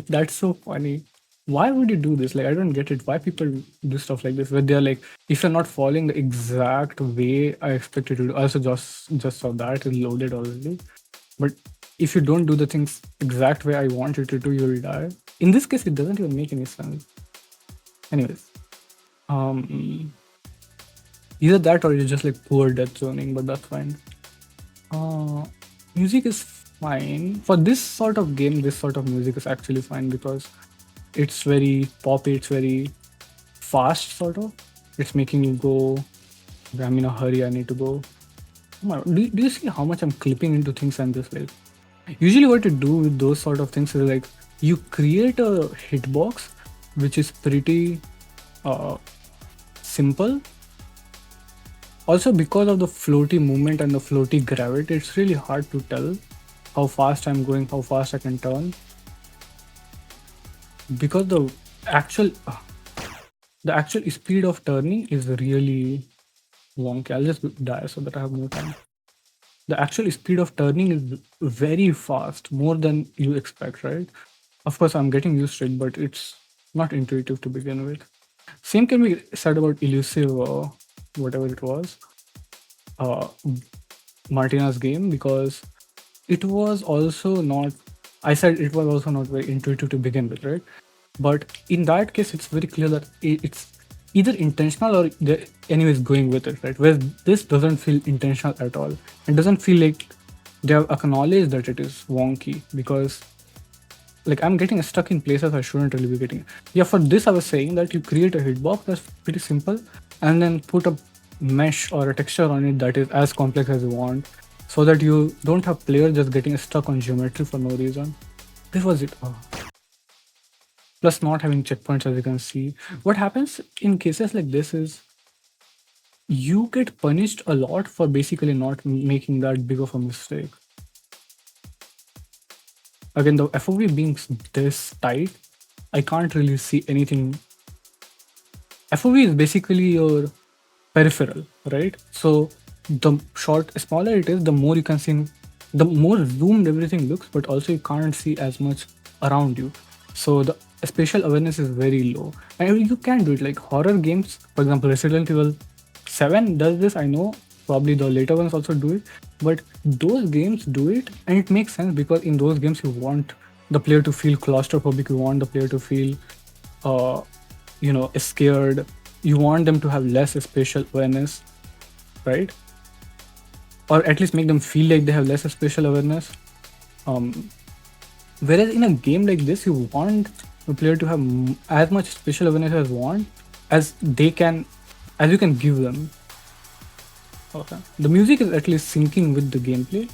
That's so funny. Why would you do this? Like, I don't get it. Why people do stuff like this? Where they're like, if you're not following the exact way I expected you to do, also just saw that is loaded already. But if you don't do the things exact way I want you to do, you'll die. In this case, it doesn't even make any sense. Anyways, either that or you're just like poor death zoning, but that's fine. Music is fine for this sort of game. This sort of music is actually fine because it's very poppy. It's very fast, sort of. It's making you go. I'm in a hurry. I need to go. Do you see how much I'm clipping into things and this like? Usually, what you do with those sort of things is like you create a hitbox, which is pretty simple. Also, because of the floaty movement and the floaty gravity, it's really hard to tell how fast I'm going, how fast I can turn. Because the actual speed of turning is really wonky. I'll just die so that I have more time. The actual speed of turning is very fast, more than you expect, right? Of course, I'm getting used to it, but it's not intuitive to begin with. Same can be said about elusive, whatever it was, Martina's game, because it was also not. I said it was also not very intuitive to begin with, right? But in that case, it's very clear that it's either intentional or they're anyways going with it, right? Whereas this doesn't feel intentional at all. It doesn't feel like they have acknowledged that it is wonky because like I'm getting stuck in places I shouldn't really be getting. Yeah, for this I was saying that you create a hitbox that's pretty simple and then put a mesh or a texture on it that is as complex as you want so that you don't have players just getting stuck on geometry for no reason. This was it. Plus not having checkpoints, as you can see. What happens in cases like this is you get punished a lot for basically not making that big of a mistake. Again, the FOV being this tight, I can't really see anything. FOV is basically your peripheral, right? So the smaller it is, the more you can see, the more zoomed everything looks, but also you can't see as much around you. So the spatial awareness is very low. And you can do it like horror games, for example, Resident Evil 7 does this, I know. Probably the later ones also do it, but those games do it, and it makes sense because in those games you want the player to feel claustrophobic, you want the player to feel, scared. You want them to have less spatial awareness, right? Or at least make them feel like they have less spatial awareness. Whereas in a game like this, you want the player to have as much spatial awareness as you can give them. Okay. The music is at least syncing with the gameplay,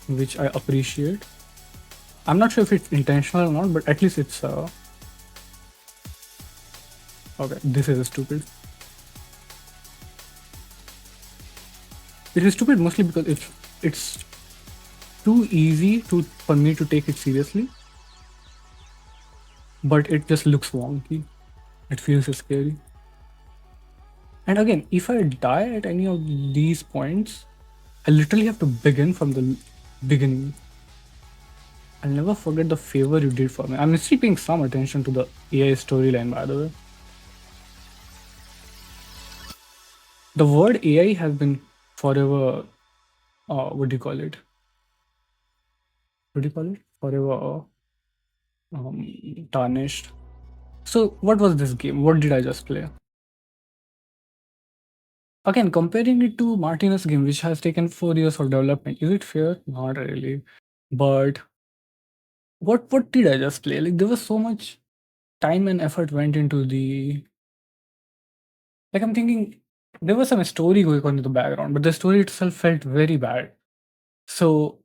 which I appreciate. I'm not sure if it's intentional or not, but at least it's okay, this is stupid. It is stupid mostly because it's too easy for me to take it seriously. But it just looks wonky. It feels scary. And again, if I die at any of these points, I literally have to begin from the beginning. I'll never forget the favor you did for me. I'm still paying some attention to the AI storyline, by the way. The word AI has been forever, what do you call it? Forever tarnished. So what was this game? What did I just play? Again, comparing it to Martina's game, which has taken 4 years of development, is it fair? Not really. But what did I just play? Like there was so much time and effort went into the. Like I'm thinking there was some story going on in the background, but the story itself felt very bad. So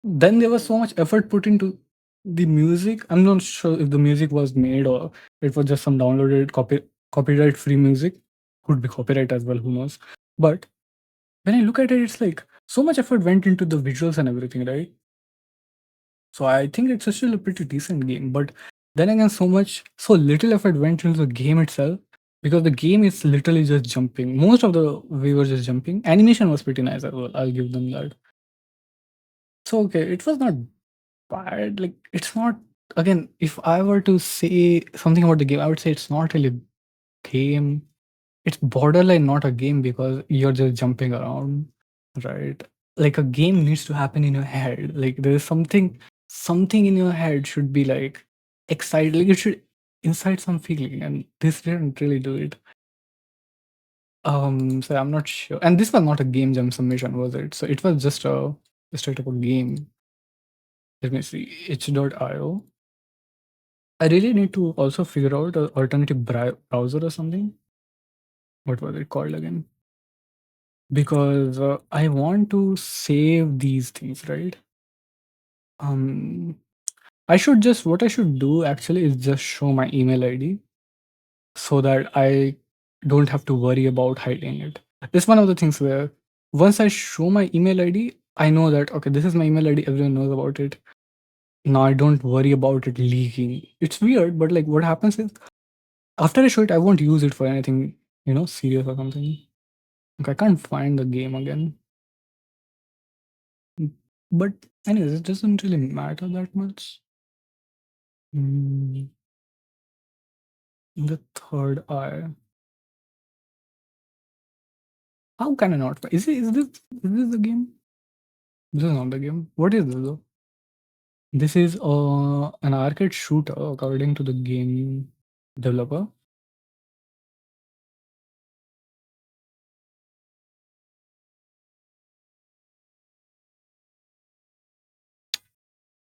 then there was so much effort put into the music, I'm not sure if the music was made or it was just some downloaded copyright free music. Could be copyright as well, who knows. But when I look at it, it's like so much effort went into the visuals and everything, right? So I think it's still a pretty decent game. But then again, so little effort went into the game itself, because the game is literally just jumping. Most of the we were just jumping. Animation was pretty nice as well. I'll give them that. So okay, it was not bad. Like, it's not, again, if I were to say something about the game, I would say it's not really a game. It's borderline not a game because you're just jumping around, right? Like, a game needs to happen in your head. Like, there's something in your head should be like excited. Like, it should incite some feeling, and this didn't really do it. So I'm not sure. And this was not a game jam submission, was it? So it was just a straight up a game. Let me see. itch.io. I really need to also figure out an alternative browser or something. What was it called again? Because I want to save these things, right? What I should do actually is just show my email ID so that I don't have to worry about hiding it. It's one of the things where once I show my email ID, I know that, okay, this is my email ID, everyone knows about it. Now I don't worry about it leaking. It's weird, but like what happens is after I show it, I won't use it for anything, serious or something. Okay, I can't find the game again. But anyways, it doesn't really matter that much. The third eye. How can I not? Is this the game? This is not the game. What is this though? This is an arcade shooter according to the game developer.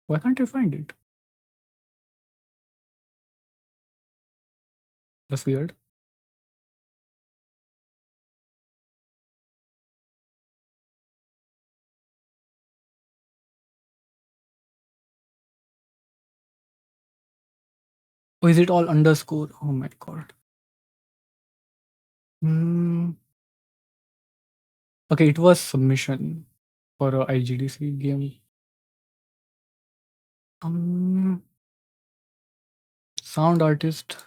Why can't I find it? That's weird. Oh, is it all underscore? Oh my god. Okay, it was submission for a IGDC game. Sound artist.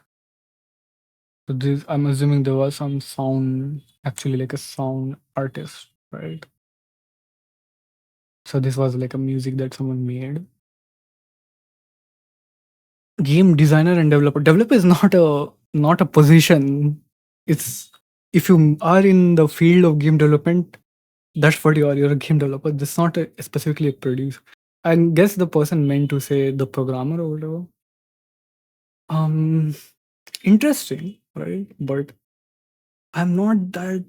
So this, I'm assuming there was some sound, actually like a sound artist, right? So this was like a music that someone made. Game designer and developer. Developer is not a position. It's, if you are in the field of game development, that's what you are. You're a game developer. This is not specifically a producer. I guess the person meant to say the programmer or whatever. Interesting, right? But I'm not that.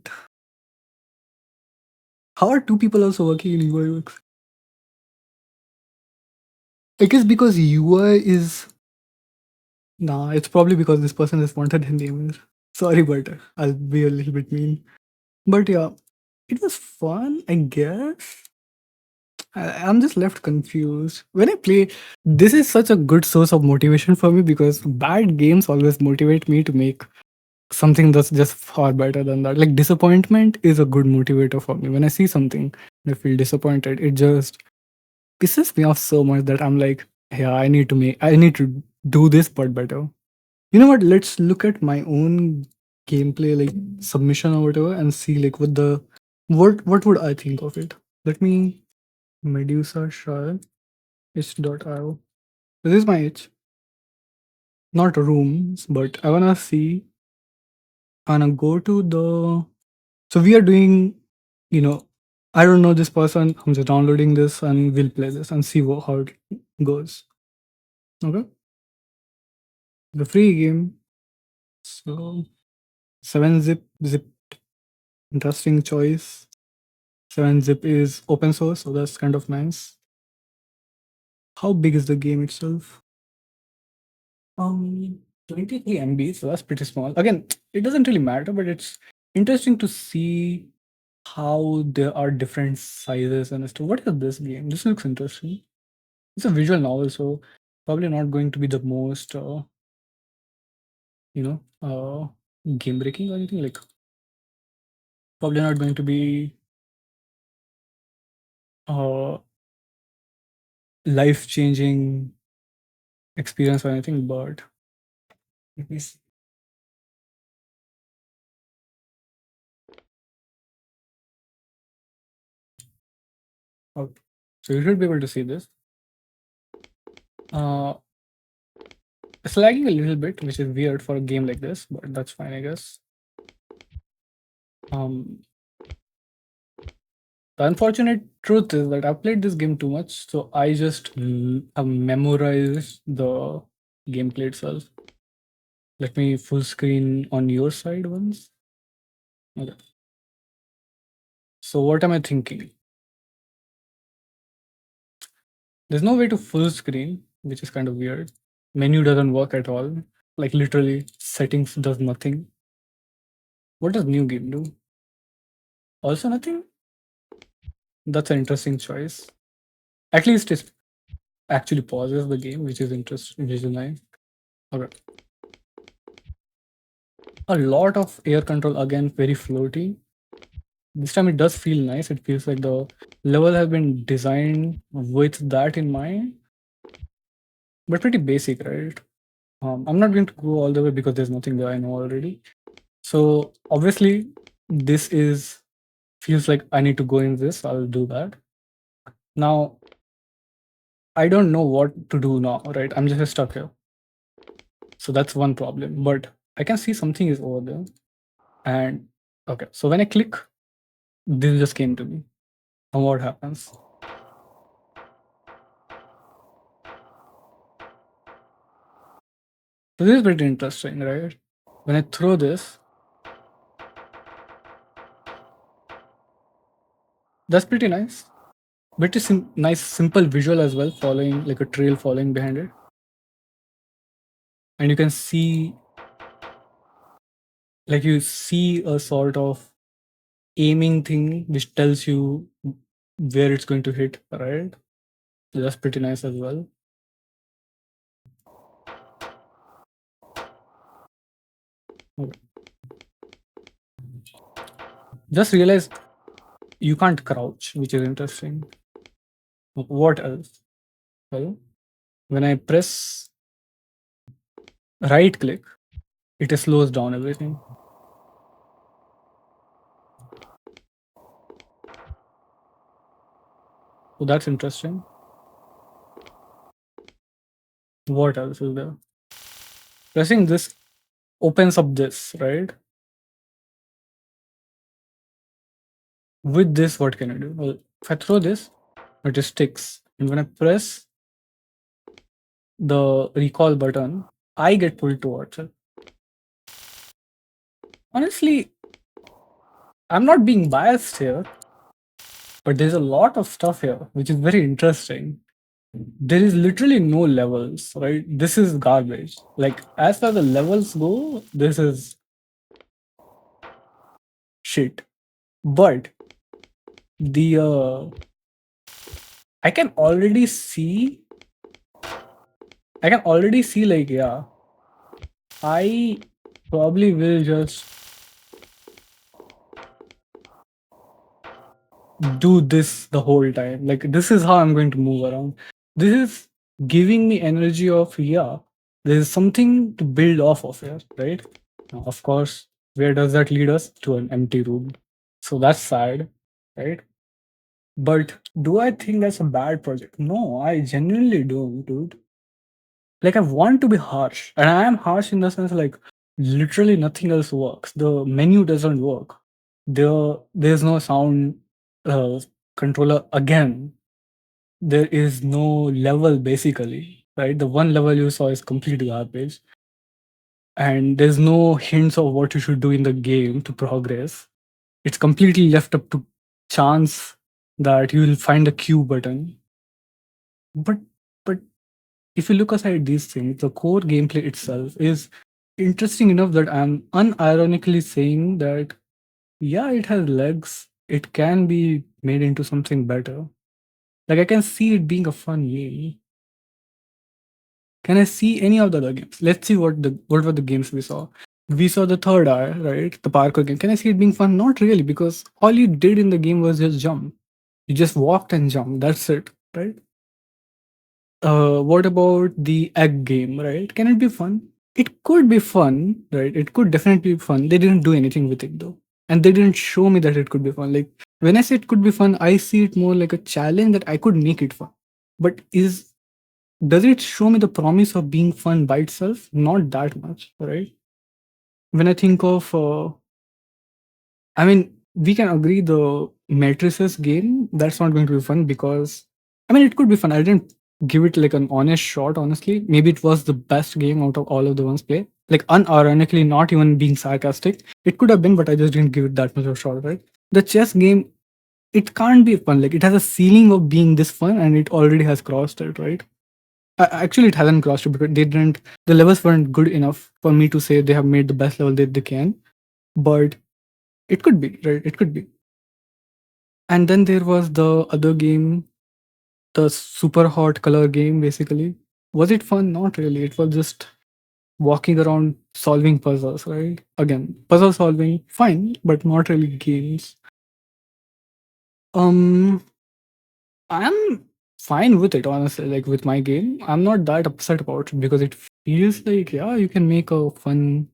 How are two people also working in UI UX? I guess because UI is. Nah, it's probably because this person is wanted in the image. Sorry, but I'll be a little bit mean. But yeah, it was fun, I guess. I'm just left confused. When I play, this is such a good source of motivation for me because bad games always motivate me to make something that's just far better than that. Like, disappointment is a good motivator for me. When I see something and I feel disappointed, it just pisses me off so much that I'm like, yeah, I need to do this but better. You know what? Let's look at my own gameplay, like submission or whatever, and see like what would I think of it. Let me Medusa Shard itch.io. This is my itch. Not rooms, but I wanna see. I wanna go to the. So we are doing, I don't know this person. I'm just downloading this and we'll play this and see how it goes. Okay. The free game. So 7-zip. Interesting choice. 7-zip is open source, so that's kind of nice. How big is the game itself? 23 MB, so that's pretty small. Again, it doesn't really matter, but it's interesting to see how there are different sizes and stuff. What is this game? This looks interesting. It's a visual novel, so probably not going to be the most game breaking or anything, like probably not going to be life changing experience or anything, but let me see. Okay. So you should be able to see this. It's lagging a little bit, which is weird for a game like this, but that's fine, I guess. The unfortunate truth is that I've played this game too much, so I just memorized the gameplay itself. Let me full screen on your side once. Okay. So what am I thinking? There's no way to full screen, which is kind of weird. Menu doesn't work at all. Like literally, settings does nothing. What does new game do? Also nothing? That's an interesting choice. At least it actually pauses the game, which is interesting, which is nice. Okay. A lot of air control, again, very floaty. This time it does feel nice. It feels like the level has been designed with that in mind. But pretty basic, right? I'm not going to go all the way because there's nothing that I know already. So obviously this feels like I need to go in this. I'll do that. Now, I don't know what to do now, right? I'm just stuck here. So that's one problem. But I can see something is over there. And okay, so when I click, this just came to me. And what happens? So this is pretty interesting, right? When I throw this, that's pretty nice. Pretty nice, simple visual as well, following like a trail following behind it. And you can see, like you see a sort of aiming thing which tells you where it's going to hit, right? So that's pretty nice as well. Okay. Just realize you can't crouch, which is interesting. What else? Well, when I press right click, it slows down everything. So that's interesting. What else is there? Pressing this opens up this, right? With this, what can I do? Well, if I throw this, it just sticks. And when I press the recall button, I get pulled towards it. Honestly, I'm not being biased here, but there's a lot of stuff here which is very interesting. There is literally no levels, right? This is garbage. Like, as far as the levels go, this is shit. But the I can already see like, yeah, I probably will just do this the whole time. Like, this is how I'm going to move around. This is giving me energy of, yeah, there's something to build off of here, right? Now, of course, where does that lead us? To an empty room. So that's sad, right? But do I think that's a bad project? No, I genuinely don't, dude. Like, I want to be harsh, and I am harsh in the sense like literally nothing else works. The menu doesn't work. There's no sound controller again. There is no level basically, right? The one level you saw is complete garbage, and there's no hints of what you should do in the game to progress. It's completely left up to chance that you will find a Q button. But if you look aside these things, the core gameplay itself is interesting enough that I'm unironically saying that, yeah, it has legs. It can be made into something better. Like, I can see it being a fun game. Can I see any of the other games? Let's see what were the games we saw. We saw the third eye, right? The parkour game. Can I see it being fun? Not really, because all you did in the game was just jump. You just walked and jumped. That's it, right? What about the egg game, right? Can it be fun? It could be fun, right? It could definitely be fun. They didn't do anything with it though. And they didn't show me that it could be fun. Like when I say it could be fun, I see it more like a challenge that I could make it fun. But does it show me the promise of being fun by itself? Not that much, right? When I think of I mean, we can agree the matrices game, that's not going to be fun because I mean it could be fun. I didn't give it like an honest shot, honestly. Maybe it was the best game out of all of the ones played. Like unironically, not even being sarcastic. It could have been, but I just didn't give it that much of a shot, right? The chess game, it can't be fun. Like it has a ceiling of being this fun and it already has crossed it, right? Actually, it hasn't crossed it because the levels weren't good enough for me to say they have made the best level that they can. But it could be, right? It could be. And then there was the other game, the super hot color game, basically. Was it fun? Not really. It was just walking around solving puzzles, right? Again, puzzle solving, fine, but not really games. Um, I'm fine with it, honestly. Like with my game, I'm not that upset about it because it feels like, yeah, you can make a fun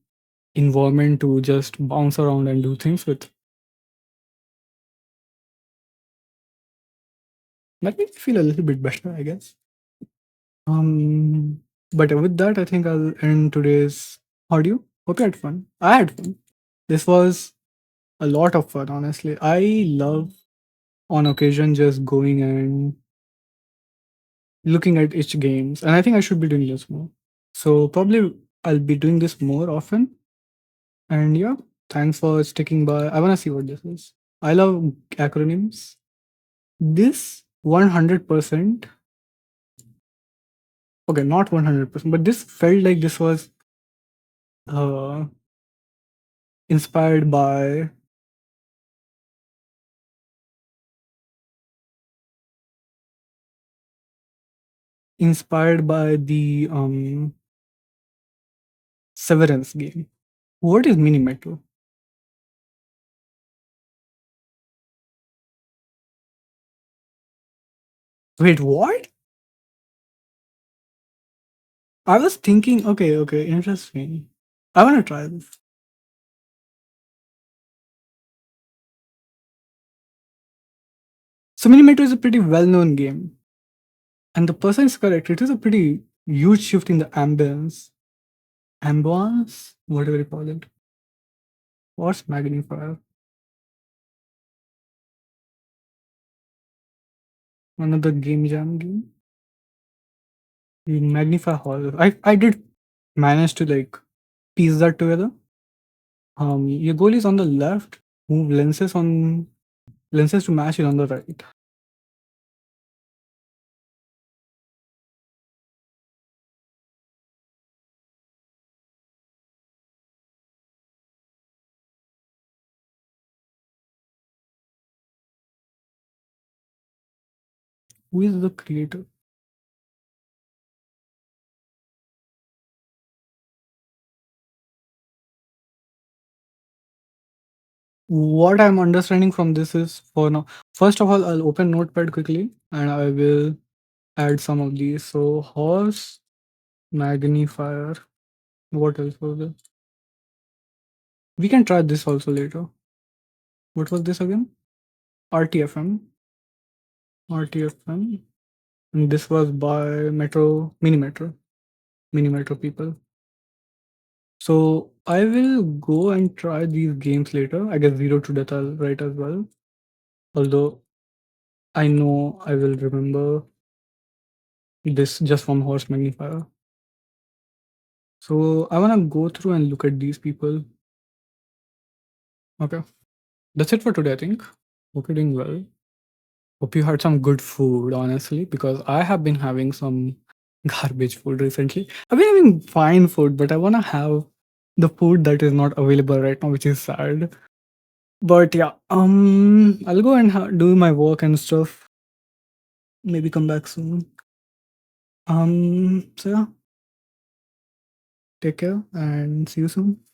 environment to just bounce around and do things with. That makes me feel a little bit better, I guess. But with that, I think I'll end today's audio. Hope you had fun. I had fun. This was a lot of fun, honestly. I love on occasion just going and looking at each games, and I think I should be doing this more. So probably I'll be doing this more often. And yeah, thanks for sticking by. I wanna see what this is. I love acronyms. This 100%. Okay, not 100%, but this felt like this was uh, inspired by the Severance game. What is Mini Metro? Wait, what? I was thinking, okay, interesting. I want to try this. So Mini Metro is a pretty well-known game. And the person is correct. It is a pretty huge shift in the ambience. Ambience? Whatever you call it. What's magnifier? Another game jam game? You magnify horror. I did manage to like piece that together. Your goal is on the left. Move lenses to match is on the right. Who is the creator? What I'm understanding from this is for now, first of all, I'll open Notepad quickly and I will add some of these. So, horse magnifier. What else was it? We can try this also later. What was this again? RTFM. RTFM. And this was by Mini Metro people. So I will go and try these games later. I guess Zero to Death I'll write as well. Although I know I will remember this just from Horse Magnifier. So I wanna go through and look at these people. Okay. That's it for today, I think. Hope you're doing well. Hope you had some good food, honestly, because I have been having some garbage food recently. I've been having fine food, but I wanna have the food that is not available right now, which is sad. But yeah, I'll go and do my work and stuff. Maybe come back soon. So yeah, Take care and see you soon.